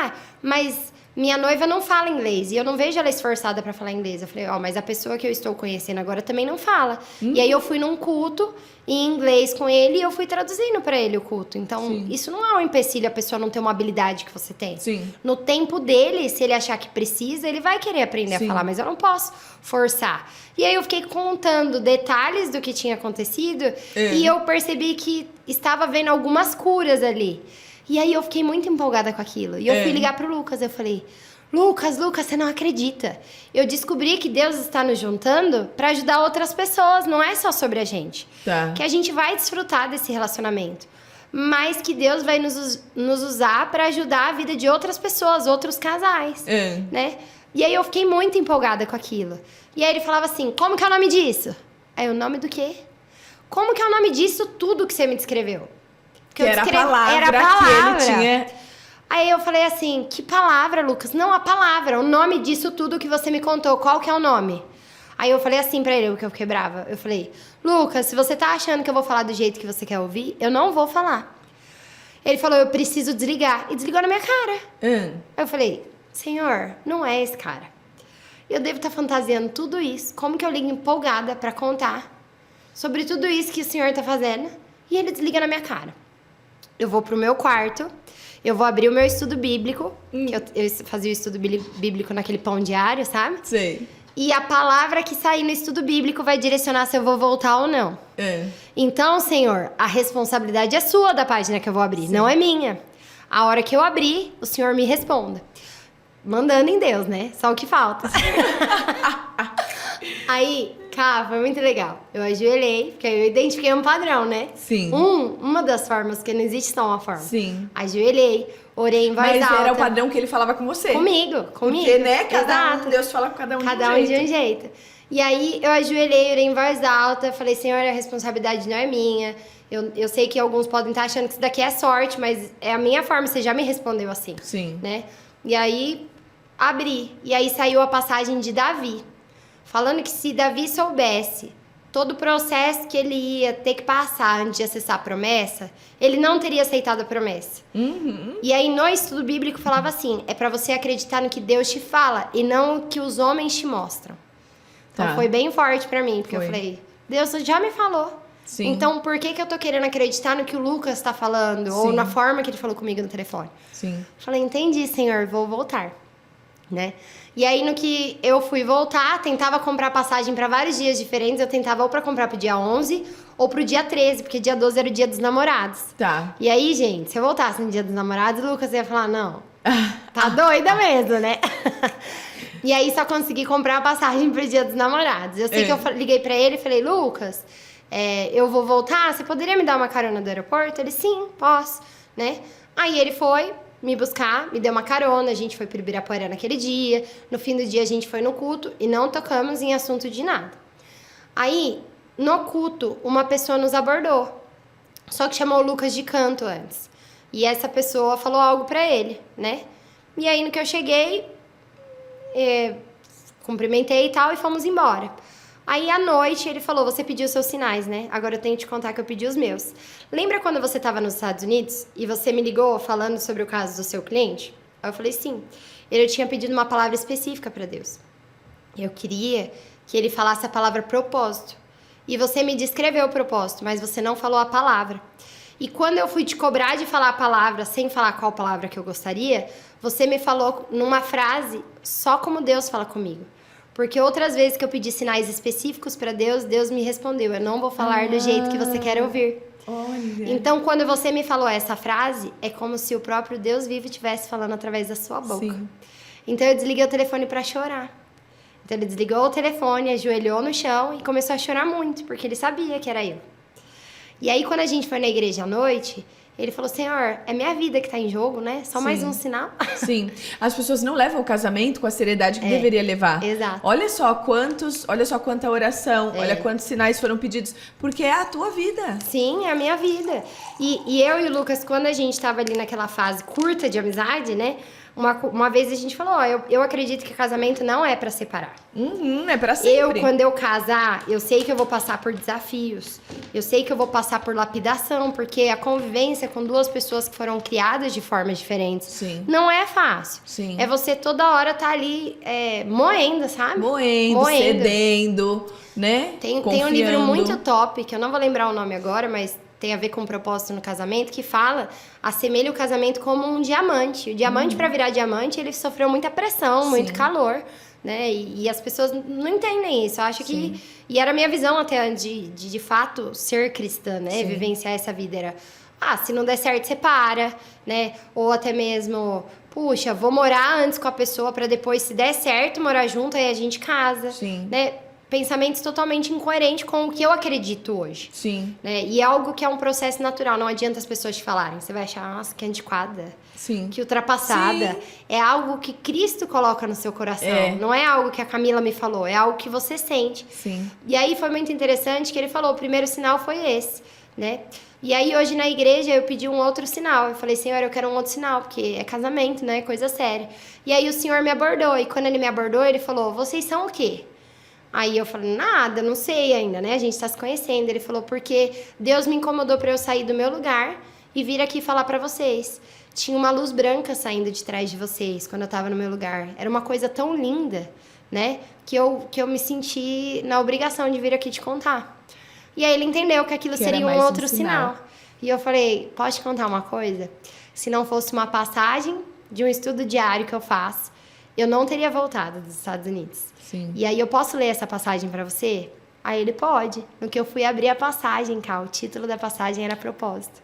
mas minha noiva não fala inglês e eu não vejo ela esforçada pra falar inglês. Eu falei, mas a pessoa que eu estou conhecendo agora também não fala. E aí eu fui num culto em inglês com ele e eu fui traduzindo pra ele o culto. Então, isso não é um empecilho a pessoa não ter uma habilidade que você tem. Sim. No tempo dele, se ele achar que precisa, ele vai querer aprender a falar, mas eu não posso forçar. E aí eu fiquei contando detalhes do que tinha acontecido e eu percebi que estava vendo algumas curas ali. E aí eu fiquei muito empolgada com aquilo. E eu fui ligar pro Lucas, eu falei, Lucas, você não acredita. Eu descobri que Deus está nos juntando para ajudar outras pessoas, não é só sobre a gente. Tá. Que a gente vai desfrutar desse relacionamento. Mas que Deus vai nos usar para ajudar a vida de outras pessoas, outros casais, né? E aí eu fiquei muito empolgada com aquilo. E aí ele falava assim, como que é o nome disso? Aí o nome do quê? Como que é o nome disso tudo que você me descreveu? Que era a palavra que ele tinha... Aí eu falei assim, que palavra, Lucas? Não, a palavra, o nome disso tudo que você me contou, qual que é o nome? Aí eu falei assim pra ele, porque eu fiquei brava. Eu falei, Lucas, se você tá achando que eu vou falar do jeito que você quer ouvir, eu não vou falar. Ele falou, eu preciso desligar. E desligou na minha cara. Aí eu falei, Senhor, não é esse cara. Eu devo estar fantasiando tudo isso. Como que eu ligo empolgada pra contar sobre tudo isso que o Senhor tá fazendo? E ele desliga na minha cara. Eu vou pro meu quarto, eu vou abrir o meu estudo bíblico. Que eu fazia o estudo bíblico naquele pão diário, sabe? Sei. E a palavra que sair no estudo bíblico vai direcionar se eu vou voltar ou não. Então, Senhor, a responsabilidade é sua da página que eu vou abrir, não é minha. A hora que eu abrir, o Senhor me responda. Mandando em Deus, né? Só o que falta. Aí, cara, foi muito legal. Eu ajoelhei, porque eu identifiquei um padrão, né? Sim. Uma das formas, que não existe só uma forma. Sim. Ajoelhei, orei em voz alta. Mas era o padrão que ele falava com você. Comigo. Porque, né? Deus fala com cada um de um jeito. Cada um de um jeito. E aí, eu ajoelhei, orei em voz alta. Falei, Senhor, a responsabilidade não é minha. Eu sei que alguns podem estar achando que isso daqui é sorte, mas é a minha forma. Você já me respondeu assim. Sim. Né? E aí, abri. E aí, saiu a passagem de Davi. Falando que se Davi soubesse todo o processo que ele ia ter que passar antes de acessar a promessa, ele não teria aceitado a promessa. E aí, no estudo bíblico, falava assim, é pra você acreditar no que Deus te fala e não o que os homens te mostram. Então, foi bem forte pra mim, porque eu falei, Deus já me falou. Sim. Então, por que eu tô querendo acreditar no que o Lucas tá falando? Ou na forma que ele falou comigo no telefone? Sim. Falei, entendi, Senhor, vou voltar. Né? E aí, no que eu fui voltar, tentava comprar passagem para vários dias diferentes. Eu tentava ou para comprar pro dia 11 ou pro dia 13, porque dia 12 era o dia dos namorados. Tá. E aí, gente, se eu voltasse no dia dos namorados, o Lucas ia falar, não, tá doida mesmo, né? E aí, só consegui comprar a passagem pro dia dos namorados. Eu sei que eu liguei para ele e falei, Lucas, eu vou voltar, você poderia me dar uma carona do aeroporto? Ele, sim, posso, né? Aí ele foi me buscar, me deu uma carona, a gente foi pro Ibirapuera naquele dia, no fim do dia a gente foi no culto e não tocamos em assunto de nada. Aí, no culto, uma pessoa nos abordou, só que chamou o Lucas de canto antes. E essa pessoa falou algo pra ele, né? E aí, no que eu cheguei, cumprimentei e tal, e fomos embora. Aí, à noite, ele falou, você pediu seus sinais, né? Agora eu tenho que te contar que eu pedi os meus. Lembra quando você estava nos Estados Unidos e você me ligou falando sobre o caso do seu cliente? Aí eu falei, sim. Eu tinha pedido uma palavra específica para Deus. Eu queria que ele falasse a palavra propósito. E você me descreveu o propósito, mas você não falou a palavra. E quando eu fui te cobrar de falar a palavra, sem falar qual palavra que eu gostaria, você me falou numa frase, só como Deus fala comigo. Porque outras vezes que eu pedi sinais específicos para Deus, Deus me respondeu, eu não vou falar do jeito que você quer ouvir. Olha. Então, quando você me falou essa frase, é como se o próprio Deus vivo estivesse falando através da sua boca. Sim. Então, eu desliguei o telefone para chorar. Então, ele desligou o telefone, ajoelhou no chão e começou a chorar muito, porque ele sabia que era eu. E aí, quando a gente foi na igreja à noite, ele falou, Senhor, é minha vida que tá em jogo, né? Só mais um sinal. Sim. As pessoas não levam o casamento com a seriedade que deveria levar. Exato. Olha só quanta oração, olha quantos sinais foram pedidos, porque é a tua vida. Sim, é a minha vida. E eu e o Lucas, quando a gente tava ali naquela fase curta de amizade, né? Uma vez a gente falou, eu acredito que casamento não é pra separar. É pra sempre. Quando eu casar, eu sei que eu vou passar por desafios. Eu sei que eu vou passar por lapidação, porque a convivência com duas pessoas que foram criadas de formas diferentes não é fácil. Sim. É você toda hora tá ali moendo, sabe? Moendo, cedendo, né? Tem um livro muito top, que eu não vou lembrar o nome agora, mas tem a ver com propósito no casamento, que fala, assemelha o casamento como um diamante. O diamante, para virar diamante, ele sofreu muita pressão, muito calor, né? E as pessoas não entendem isso. Eu acho que... E era a minha visão até de fato, ser cristã, né? Vivenciar essa vida. Era, se não der certo, você para, né? Ou até mesmo, puxa, vou morar antes com a pessoa para depois, se der certo, morar junto, aí a gente casa, né? Pensamentos totalmente incoerentes com o que eu acredito hoje. Sim. Né? E é algo que é um processo natural, não adianta as pessoas te falarem. Você vai achar, nossa, que antiquada, que ultrapassada. É algo que Cristo coloca no seu coração. Não é algo que a Camila me falou, é algo que você sente. Sim. E aí foi muito interessante que ele falou, o primeiro sinal foi esse. né? E aí, hoje na igreja, eu pedi um outro sinal. Eu falei, Senhor, eu quero um outro sinal, porque é casamento, né? Coisa séria. E aí, o Senhor me abordou. E quando ele me abordou, ele falou, vocês são o quê? Aí eu falei, nada, não sei ainda, né? A gente tá se conhecendo. Ele falou, porque Deus me incomodou pra eu sair do meu lugar e vir aqui falar pra vocês. Tinha uma luz branca saindo de trás de vocês quando eu tava no meu lugar. Era uma coisa tão linda, né? Que eu me senti na obrigação de vir aqui te contar. E aí ele entendeu que aquilo seria um outro sinal. E eu falei, pode te contar uma coisa? Se não fosse uma passagem de um estudo diário que eu faço, eu não teria voltado dos Estados Unidos. Sim. E aí eu posso ler essa passagem pra você? Aí ele pode. No que eu fui abrir a passagem, Cá, o título da passagem era Propósito.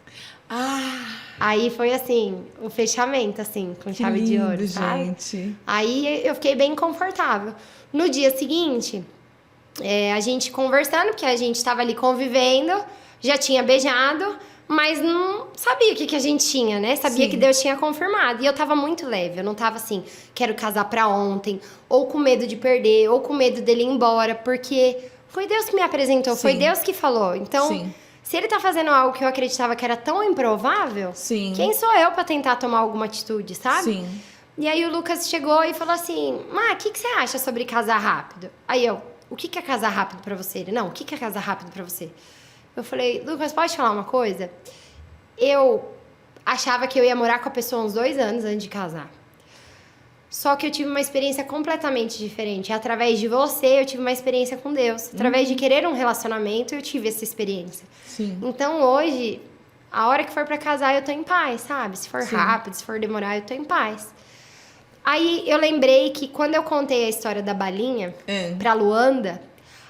Aí foi assim, o fechamento, assim, com chave de ouro, sabe? Gente. Aí eu fiquei bem confortável. No dia seguinte, a gente conversando, porque a gente estava ali convivendo, já tinha beijado, mas não sabia o que a gente tinha, né? Sabia que Deus tinha confirmado. E eu tava muito leve, eu não tava assim, quero casar pra ontem, ou com medo de perder, ou com medo dele ir embora, porque foi Deus que me apresentou, foi Deus que falou. Então, se ele tá fazendo algo que eu acreditava que era tão improvável, quem sou eu pra tentar tomar alguma atitude, sabe? Sim. E aí o Lucas chegou e falou assim, Má, o que você acha sobre casar rápido? Aí eu, o que é casar rápido pra você? Ele, não, o que é casar rápido pra você? Eu falei, Lucas, pode falar uma coisa? Eu achava que eu ia morar com a pessoa uns 2 anos antes de casar. Só que eu tive uma experiência completamente diferente. Através de você, eu tive uma experiência com Deus. Através de querer um relacionamento, eu tive essa experiência. Sim. Então, hoje, a hora que for pra casar, eu tô em paz, sabe? Se for rápido, se for demorar, eu tô em paz. Aí, eu lembrei que quando eu contei a história da balinha pra Luanda,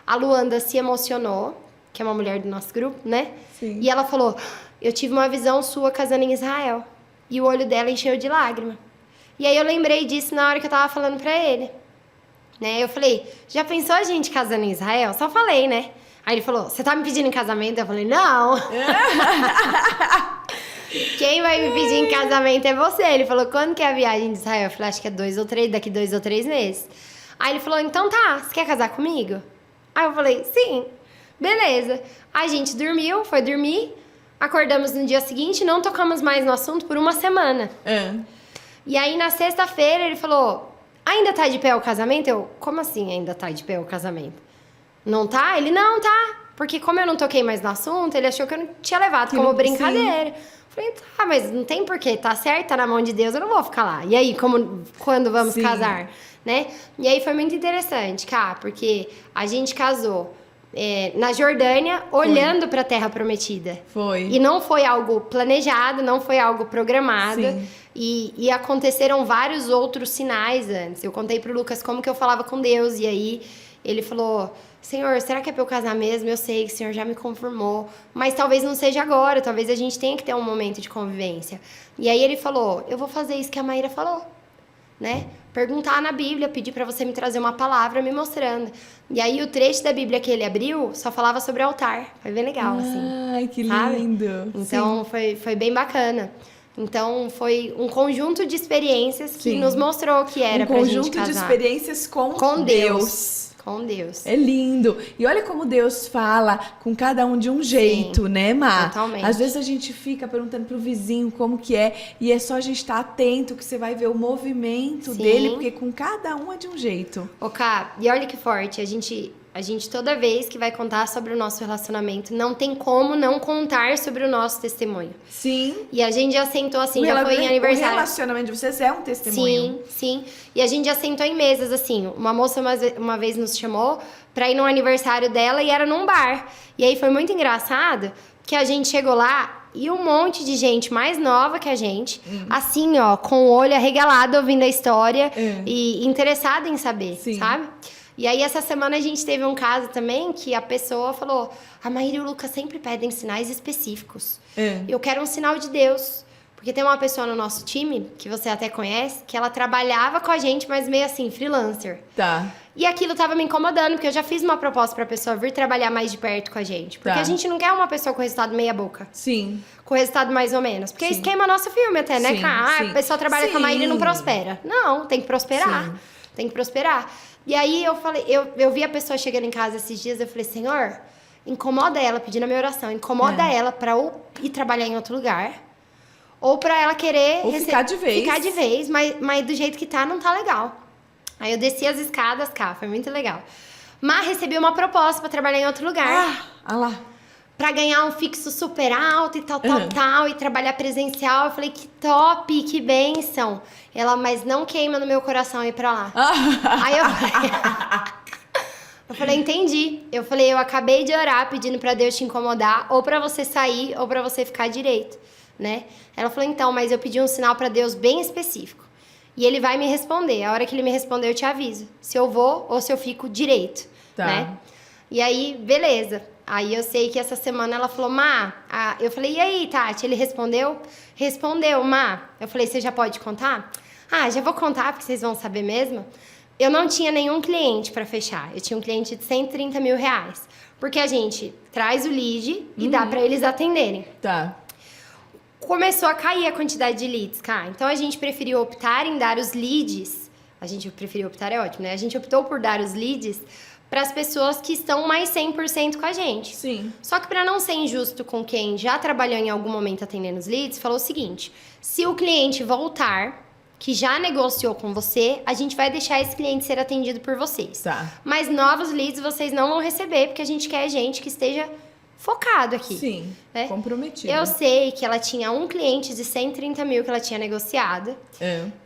a Luanda se emocionou, que é uma mulher do nosso grupo, né? Sim. E ela falou, eu tive uma visão sua casando em Israel. E o olho dela encheu de lágrima. E aí eu lembrei disso na hora que eu tava falando pra ele. Né? Eu falei, já pensou a gente casando em Israel? Só falei, né? Aí ele falou, você tá me pedindo em casamento? Eu falei, não. Quem vai me pedir em casamento é você. Ele falou, quando que é a viagem de Israel? Eu falei, acho que é daqui 2 ou 3 meses. Aí ele falou, então tá, você quer casar comigo? Aí eu falei, sim. Beleza. A gente dormiu, foi dormir. Acordamos no dia seguinte, não tocamos mais no assunto por 1 semana. E aí, na sexta-feira, ele falou, ainda tá de pé o casamento? Eu, como assim ainda tá de pé o casamento? Não tá? Ele, não, tá. Porque como eu não toquei mais no assunto, ele achou que eu não tinha levado como brincadeira. Falei, tá, mas não tem porquê, tá certo, tá na mão de Deus, eu não vou ficar lá. E aí, quando vamos casar, né? E aí foi muito interessante, Cá, porque a gente casou na Jordânia, olhando para a Terra Prometida. E não foi algo planejado, não foi algo programado. E aconteceram vários outros sinais antes. Eu contei pro Lucas como que eu falava com Deus. E aí ele falou, Senhor, será que é para eu casar mesmo? Eu sei que o Senhor já me confirmou. Mas talvez não seja agora. Talvez a gente tenha que ter um momento de convivência. E aí ele falou, eu vou fazer isso que a Maíra falou. Né? Perguntar na Bíblia, pedir para você me trazer uma palavra me mostrando. E aí o trecho da Bíblia que ele abriu só falava sobre altar. Foi bem legal, assim. Ai, que sabe? lindo. Então foi bem bacana. Então foi um conjunto de experiências que nos mostrou que era pra gente casar. Um conjunto de experiências com Deus. Com Deus. É lindo. E olha como Deus fala com cada um de um jeito, né, Má? Totalmente. Às vezes a gente fica perguntando pro vizinho como que é, e é só a gente estar atento que você vai ver o movimento dele, porque com cada um é de um jeito. Ô, Cá, e olha que forte, a gente toda vez que vai contar sobre o nosso relacionamento, não tem como não contar sobre o nosso testemunho. Sim. E a gente já sentou assim, já foi em aniversário. O relacionamento de vocês é um testemunho. Sim. E a gente já sentou em mesas, assim. Uma moça uma vez nos chamou pra ir no aniversário dela e era num bar. E aí foi muito engraçado que a gente chegou lá e um monte de gente mais nova que a gente, assim, ó, com o olho arregalado ouvindo a história e interessada em saber, sabe? E aí, essa semana, a gente teve um caso também que a pessoa falou, a Maíra e o Lucas sempre pedem sinais específicos. Eu quero um sinal de Deus. Porque tem uma pessoa no nosso time, que você até conhece, que ela trabalhava com a gente, mas meio assim, freelancer. Tá. E aquilo tava me incomodando, porque eu já fiz uma proposta pra pessoa vir trabalhar mais de perto com a gente. Porque a gente não quer uma pessoa com resultado meia boca. Sim. Com resultado mais ou menos. Porque isso queima nosso filme até, né? A pessoa trabalha com a Maíra e não prospera. Não, tem que prosperar. Tem que prosperar. E aí eu falei, eu vi a pessoa chegando em casa esses dias, eu falei, Senhor, incomoda ela, pedindo a minha oração, incomoda ela pra eu ir trabalhar em outro lugar, ou pra ela querer... Ou ficar de vez. Ficar de vez, mas do jeito que tá, não tá legal. Aí eu desci as escadas, cá, foi muito legal. Mas recebi uma proposta pra trabalhar em outro lugar. Ah lá. Pra ganhar um fixo super alto e tal, e trabalhar presencial. Eu falei, que top, que bênção. Ela, mas não queima no meu coração ir pra lá. Aí eu falei, entendi. Eu falei, eu acabei de orar pedindo pra Deus te incomodar, ou pra você sair, ou pra você ficar direito, né? Ela falou, então, mas eu pedi um sinal pra Deus bem específico. E ele vai me responder. A hora que ele me responder, eu te aviso. Se eu vou ou se eu fico direito, né? E aí, beleza. Aí eu sei que essa semana ela falou, Má, eu falei, e aí, Tati? Ele respondeu? Respondeu, Má. Eu falei, você já pode contar? Já vou contar, porque vocês vão saber mesmo. Eu não tinha nenhum cliente para fechar. Eu tinha um cliente de 130 mil reais. Porque a gente traz o lead e dá para eles atenderem. Tá. Começou a cair a quantidade de leads, cara. Então a gente preferiu optar em dar os leads. A gente preferiu optar, é ótimo, né? A gente optou por dar os leads para as pessoas que estão mais 100% com a gente. Sim. Só que para não ser injusto com quem já trabalhou em algum momento atendendo os leads, falou o seguinte: se o cliente voltar, que já negociou com você, a gente vai deixar esse cliente ser atendido por vocês. Tá. Mas novos leads vocês não vão receber, porque a gente quer gente que esteja focado aqui. Sim, né? comprometido. Eu sei que ela tinha um cliente de 130 mil que ela tinha negociado.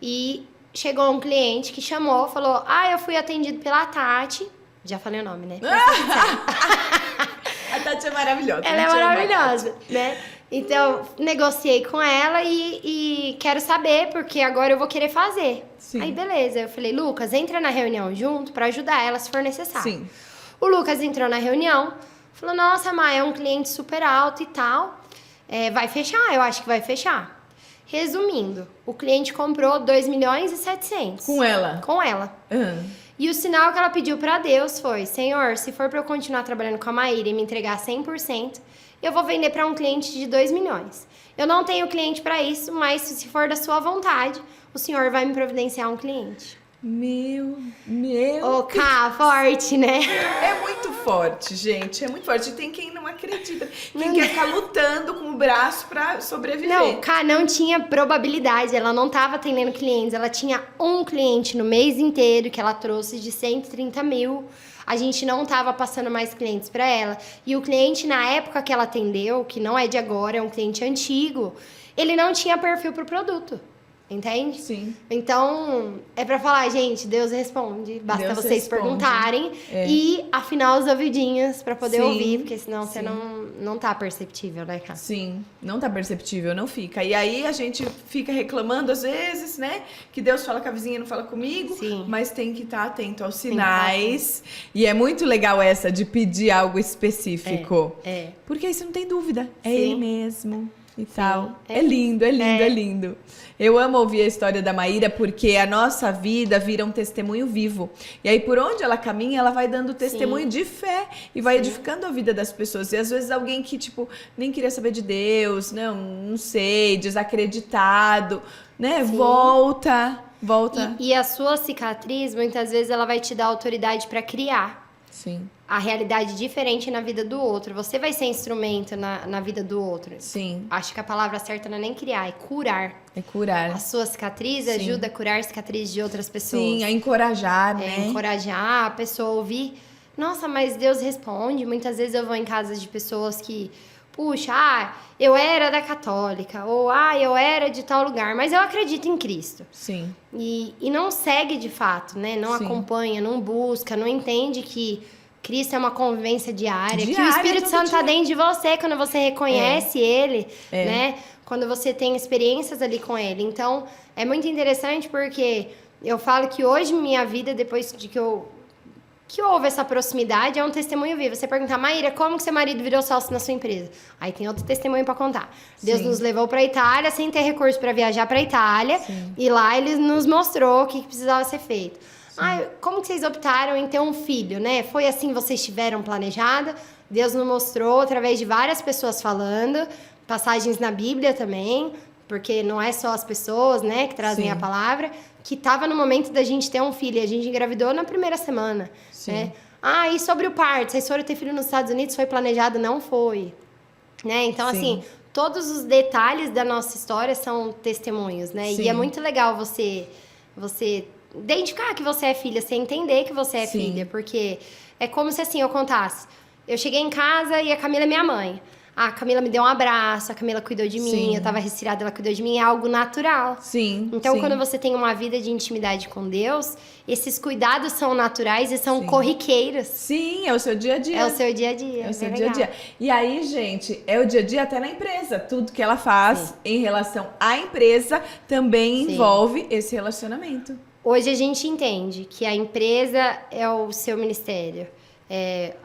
E chegou um cliente que chamou, falou, eu fui atendido pela Tati. Já falei o nome, né? A Tati é maravilhosa. Ela é maravilhosa, né? Então, negociei com ela e quero saber, porque agora eu vou querer fazer. Sim. Aí, beleza. Eu falei, Lucas, entra na reunião junto pra ajudar ela se for necessário. Sim. O Lucas entrou na reunião, falou, nossa, Má, é um cliente super alto e tal. Vai fechar? Eu acho que vai fechar. Resumindo, o cliente comprou 2 milhões e 700. Com ela? Com ela. E o sinal que ela pediu pra Deus foi, Senhor, se for pra eu continuar trabalhando com a Maíra e me entregar 100%, eu vou vender pra um cliente de 2 milhões. Eu não tenho cliente pra isso, mas se for da sua vontade, o Senhor vai me providenciar um cliente. Meu. Forte, né? É muito forte, gente. É muito forte. E tem quem não acredita. Quem quer ficar lutando com o braço pra sobreviver. Não tinha probabilidade. Ela não tava atendendo clientes. Ela tinha um cliente no mês inteiro que ela trouxe de 130 mil. A gente não tava passando mais clientes pra ela. E o cliente, na época que ela atendeu, que não é de agora, é um cliente antigo, ele não tinha perfil pro produto. Entende? Sim. Então, é pra falar, gente, Deus responde. Basta Deus vocês responde. perguntarem e afinar os ouvidinhos pra poder ouvir, porque senão você Sim. não tá perceptível, né, cara? Sim, não tá perceptível, não fica. E aí a gente fica reclamando às vezes, né? Que Deus fala com a vizinha, não fala comigo. Sim. Mas tem que estar atento aos sinais. E é muito legal essa de pedir algo específico. Porque aí você não tem dúvida. É ele mesmo. E tal. É lindo, é lindo, é lindo. Eu amo ouvir a história da Maíra porque a nossa vida vira um testemunho vivo. E aí, por onde ela caminha, ela vai dando testemunho de fé e vai edificando a vida das pessoas. E às vezes alguém que, tipo, nem queria saber de Deus, não sei, desacreditado, né? Volta. E a sua cicatriz, muitas vezes, ela vai te dar autoridade pra criar. Sim. A realidade diferente na vida do outro. Você vai ser instrumento na vida do outro. Sim. Acho que a palavra certa não é nem criar, é curar. É curar. A sua cicatriz ajuda a curar a cicatriz de outras pessoas. Sim, a encorajar, né? Encorajar a pessoa a ouvir. Nossa, mas Deus responde. Muitas vezes eu vou em casas de pessoas que... Puxa, eu era da católica. Ou, eu era de tal lugar. Mas eu acredito em Cristo. Sim. E não segue de fato, né? Não acompanha, não busca, não entende que... Cristo é uma convivência diária, que o Espírito Santo está dentro de você quando você reconhece Ele, né? Quando você tem experiências ali com Ele. Então, é muito interessante porque eu falo que hoje minha vida, depois de que houve essa proximidade, é um testemunho vivo. Você perguntar, Maíra, como que seu marido virou sócio na sua empresa? Aí tem outro testemunho para contar. Deus nos levou para a Itália sem ter recurso para viajar para a Itália. E lá Ele nos mostrou o que precisava ser feito. Como que vocês optaram em ter um filho, né? Foi assim vocês tiveram planejado? Deus nos mostrou através de várias pessoas falando, passagens na Bíblia também, porque não é só as pessoas, né, que trazem a palavra, que estava no momento da gente ter um filho, e a gente engravidou na primeira semana, né? Ah, e sobre o parto? Vocês foram ter filho nos Estados Unidos? Foi planejado? Não foi. Né? Então, assim, todos os detalhes da nossa história são testemunhos, né? Sim. E é muito legal você identificar que você é filha, você entender que você é filha, porque é como se, assim, eu contasse. Eu cheguei em casa e a Camila é minha mãe. A Camila me deu um abraço, a Camila cuidou de mim, eu tava resfriada, ela cuidou de mim, é algo natural. Sim. Então, quando você tem uma vida de intimidade com Deus, esses cuidados são naturais e são corriqueiros. Sim, é o seu dia a dia. É o seu dia a dia. É o seu dia a dia. E aí, gente, é o dia a dia até na empresa. Tudo que ela faz em relação à empresa também envolve esse relacionamento. Hoje a gente entende que a empresa é o seu ministério.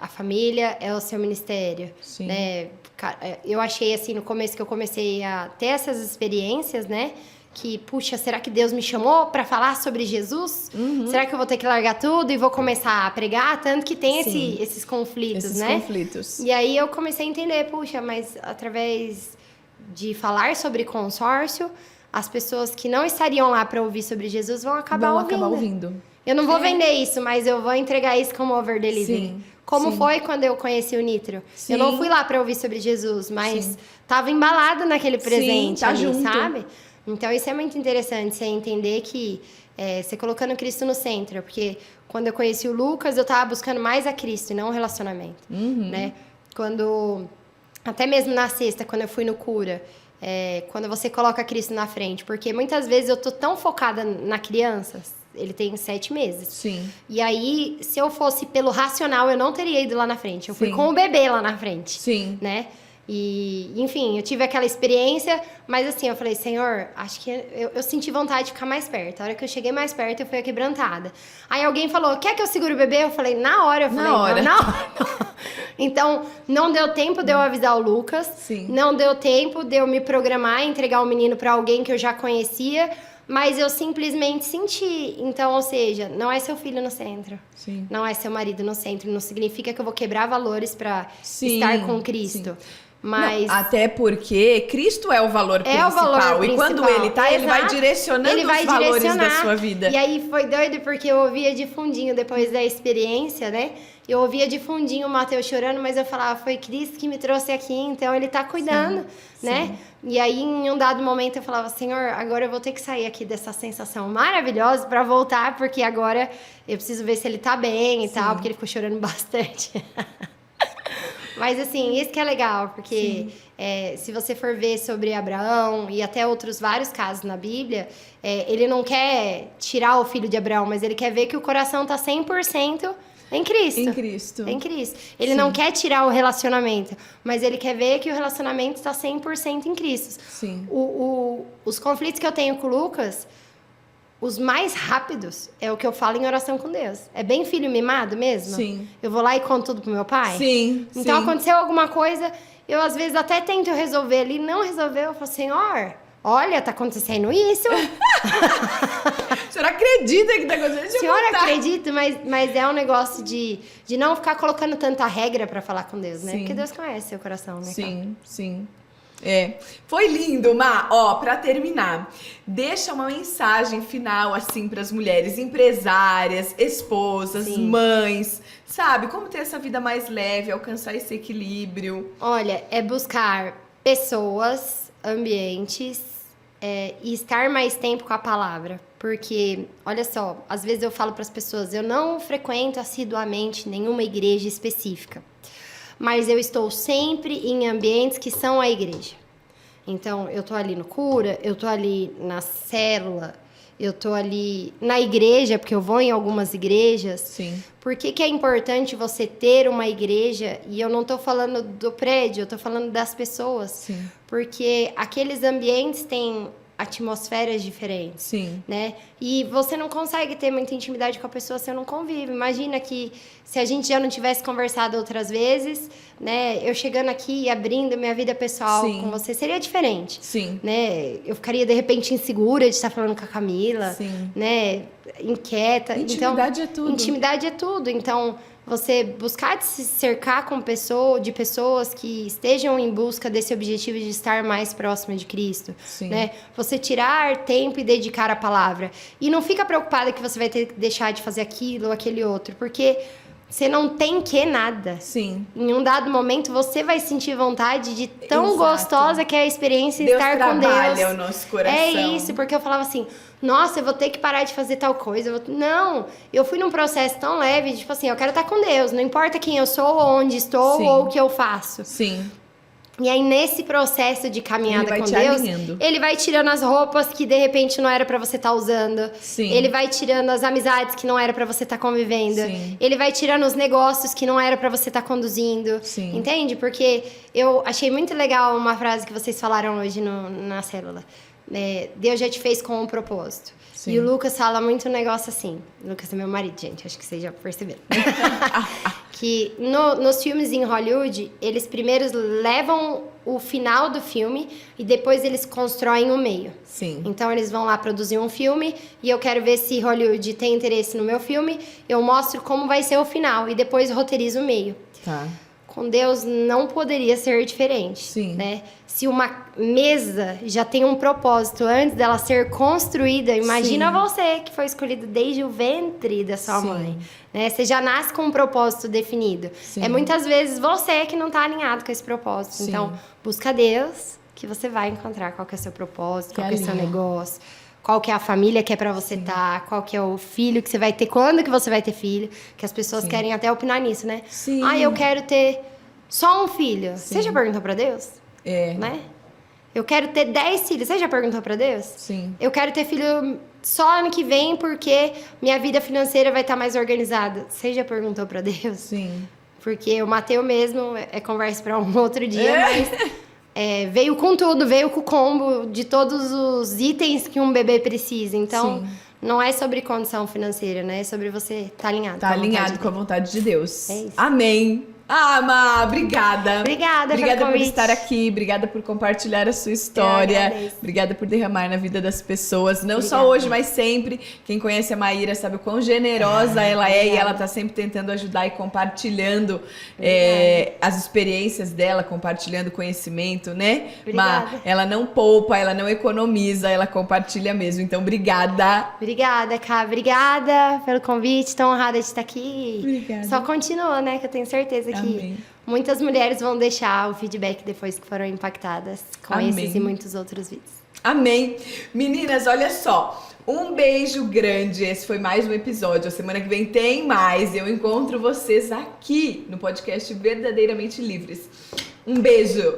A família é o seu ministério. Sim. Né? Eu achei assim, no começo que eu comecei a ter essas experiências, né? Que, puxa, será que Deus me chamou para falar sobre Jesus? Será que eu vou ter que largar tudo e vou começar a pregar? Tanto que tem esses conflitos, né? Conflitos. E aí eu comecei a entender, puxa, mas através de falar sobre consórcio, as pessoas que não estariam lá para ouvir sobre Jesus vão acabar ouvindo. Eu não vou vender isso, mas eu vou entregar isso como over delivery. Como foi quando eu conheci o Nitro. Eu não fui lá para ouvir sobre Jesus, mas estava embalado naquele presente tá ali, junto. sabe? Então, isso é muito interessante, você entender que você colocando Cristo no centro. Porque quando eu conheci o Lucas, eu estava buscando mais a Cristo e não o relacionamento. Né? Até mesmo na sexta, quando eu fui no cura, quando você coloca Cristo na frente. Porque muitas vezes eu tô tão focada na criança. Ele tem 7 meses. Sim. E aí, se eu fosse pelo racional, eu não teria ido lá na frente. Eu fui com o bebê lá na frente. Sim. Né? E, enfim, eu tive aquela experiência, mas assim, eu falei, Senhor, acho que eu senti vontade de ficar mais perto. A hora que eu cheguei mais perto, eu fui aquebrantada. Aí alguém falou, quer que eu segure o bebê? Eu falei, na hora. Eu falei, na hora. Então, não deu tempo de eu avisar o Lucas. Sim. Não deu tempo de eu me programar e entregar o menino para alguém que eu já conhecia. Mas eu simplesmente senti. Então, ou seja, não é seu filho no centro. Sim. Não é seu marido no centro. Não significa que eu vou quebrar valores para estar com Cristo. Sim. Mas não, até porque Cristo é o valor principal. O valor principal. E quando ele tá, ele vai direcionando os valores da sua vida. E aí foi doido porque eu ouvia de fundinho, depois da experiência, né? Eu ouvia de fundinho o Mateus chorando, mas eu falava, foi Cristo que me trouxe aqui, então ele tá cuidando, né? Sim. E aí, em um dado momento, eu falava, Senhor, agora eu vou ter que sair aqui dessa sensação maravilhosa para voltar, porque agora eu preciso ver se ele tá bem e tal, porque ele ficou chorando bastante. Mas, assim, isso que é legal, porque se você for ver sobre Abraão e até outros vários casos na Bíblia, ele não quer tirar o filho de Abraão, mas ele quer ver que o coração tá 100% em Cristo. Em Cristo. Em Cristo. Ele não quer tirar o relacionamento, mas ele quer ver que o relacionamento está 100% em Cristo. Sim. Os conflitos que eu tenho com o Lucas, os mais rápidos, é o que eu falo em oração com Deus. É bem filho mimado mesmo? Sim. Eu vou lá e conto tudo pro meu pai? Sim. Então, aconteceu alguma coisa, eu às vezes até tento resolver ali, não resolveu, eu falo, Senhor, olha, tá acontecendo isso. A senhora acredita que tá acontecendo isso? Senhora acredita, mas é um negócio de não ficar colocando tanta regra pra falar com Deus, né? Sim. Porque Deus conhece seu coração, né? Sim, sim. Foi lindo, Má. Ó, pra terminar, deixa uma mensagem final, assim, pras mulheres empresárias, esposas, mães, sabe? Como ter essa vida mais leve, alcançar esse equilíbrio. Olha, é buscar pessoas, ambientes e estar mais tempo com a palavra. Porque, olha só, às vezes eu falo pras pessoas, eu não frequento assiduamente nenhuma igreja específica. Mas eu estou sempre em ambientes que são a igreja. Então, eu tô ali no cura, eu tô ali na célula, eu tô ali na igreja, porque eu vou em algumas igrejas. Sim. Por que é importante você ter uma igreja? E eu não tô falando do prédio, eu tô falando das pessoas. Sim. Porque aqueles ambientes têm atmosferas diferentes, né? E você não consegue ter muita intimidade com a pessoa se eu não convive. Imagina que se a gente já não tivesse conversado outras vezes, né? Eu chegando aqui e abrindo minha vida pessoal com você, seria diferente. Né? Eu ficaria, de repente, insegura de estar falando com a Camila, né? Inquieta. Intimidade é tudo. Intimidade é tudo. Então, você buscar de se cercar de pessoas que estejam em busca desse objetivo de estar mais próxima de Cristo, né? Você tirar tempo e dedicar a palavra. E não fica preocupada que você vai ter que deixar de fazer aquilo ou aquele outro, porque você não tem que nada. Sim. Em um dado momento, você vai sentir vontade de tão Exato. gostosa que é a experiência de Deus estar com Deus. trabalha o nosso coração. É isso, porque eu falava assim, nossa, eu vou ter que parar de fazer tal coisa. Não, eu fui num processo tão leve, tipo assim, eu quero estar com Deus. Não importa quem eu sou, onde estou Sim. ou o que eu faço. Sim. E aí, nesse processo de caminhada Ele vai com te Deus, alinhando. ele vai tirando as roupas que de repente não era pra você estar usando. Sim. Ele vai tirando as amizades que não era pra você estar convivendo. Sim. Ele vai tirando os negócios que não era pra você estar conduzindo. Sim. Entende? Porque eu achei muito legal uma frase que vocês falaram hoje na célula. Deus já te fez com um propósito. Sim. E o Lucas fala muito um negócio assim. O Lucas é meu marido, gente. Acho que vocês já perceberam. Que nos filmes em Hollywood, eles primeiro levam o final do filme e depois eles constroem o meio. Sim. Então eles vão lá produzir um filme e eu quero ver se Hollywood tem interesse no meu filme. Eu mostro como vai ser o final e depois roteirizo o meio. Tá. Com Deus não poderia ser diferente. Sim. Né? Se uma mesa já tem um propósito antes dela ser construída, imagina Sim. você que foi escolhido desde o ventre da sua Sim. mãe. Né? Você já nasce com um propósito definido. Sim. É muitas vezes você que não está alinhado com esse propósito. Sim. Então, busca Deus, que você vai encontrar qual que é o seu propósito, qual que é o seu alinha. negócio, qual que é a família que é pra você estar, qual que é o filho que você vai ter, quando que você vai ter filho, que as pessoas Sim. querem até opinar nisso, né? Sim. Ah, eu quero ter só um filho. Sim. Você já perguntou pra Deus? É. Né? Eu quero ter 10 filhos. Você já perguntou pra Deus? Sim. Eu quero ter filho só ano que vem porque minha vida financeira vai estar mais organizada. Você já perguntou pra Deus? Sim. Porque o Mateu mesmo é conversa pra um outro dia, É. mas veio com tudo, veio com o combo de todos os itens que um bebê precisa. Então, Sim. não é sobre condição financeira, né? É sobre você estar alinhado. Tá com a vontade alinhado de com a vontade de Deus. É isso. Amém. Ah, Má, obrigada. Obrigada pelo Obrigada por convite. estar aqui, obrigada por compartilhar a sua Eu história, agradeço. obrigada por derramar na vida das pessoas, não só Obrigada. hoje, mas sempre. Quem conhece a Maíra sabe o quão generosa ela é e obrigada. ela tá sempre tentando ajudar e compartilhando Obrigada. as experiências dela, compartilhando conhecimento, né? Má, Obrigada. ela não poupa, ela não economiza, ela compartilha mesmo. Então, obrigada. Obrigada, Cá. Obrigada pelo convite. Tô honrada de estar aqui. Obrigada. Só continua, né? Que eu tenho certeza que Amém. muitas mulheres vão deixar o feedback depois que foram impactadas com Amém. esses e muitos outros vídeos. Amém. Meninas, olha só. Um beijo grande. Esse foi mais um episódio. A semana que vem tem mais. Eu encontro vocês aqui no podcast Verdadeiramente Livres. Um beijo.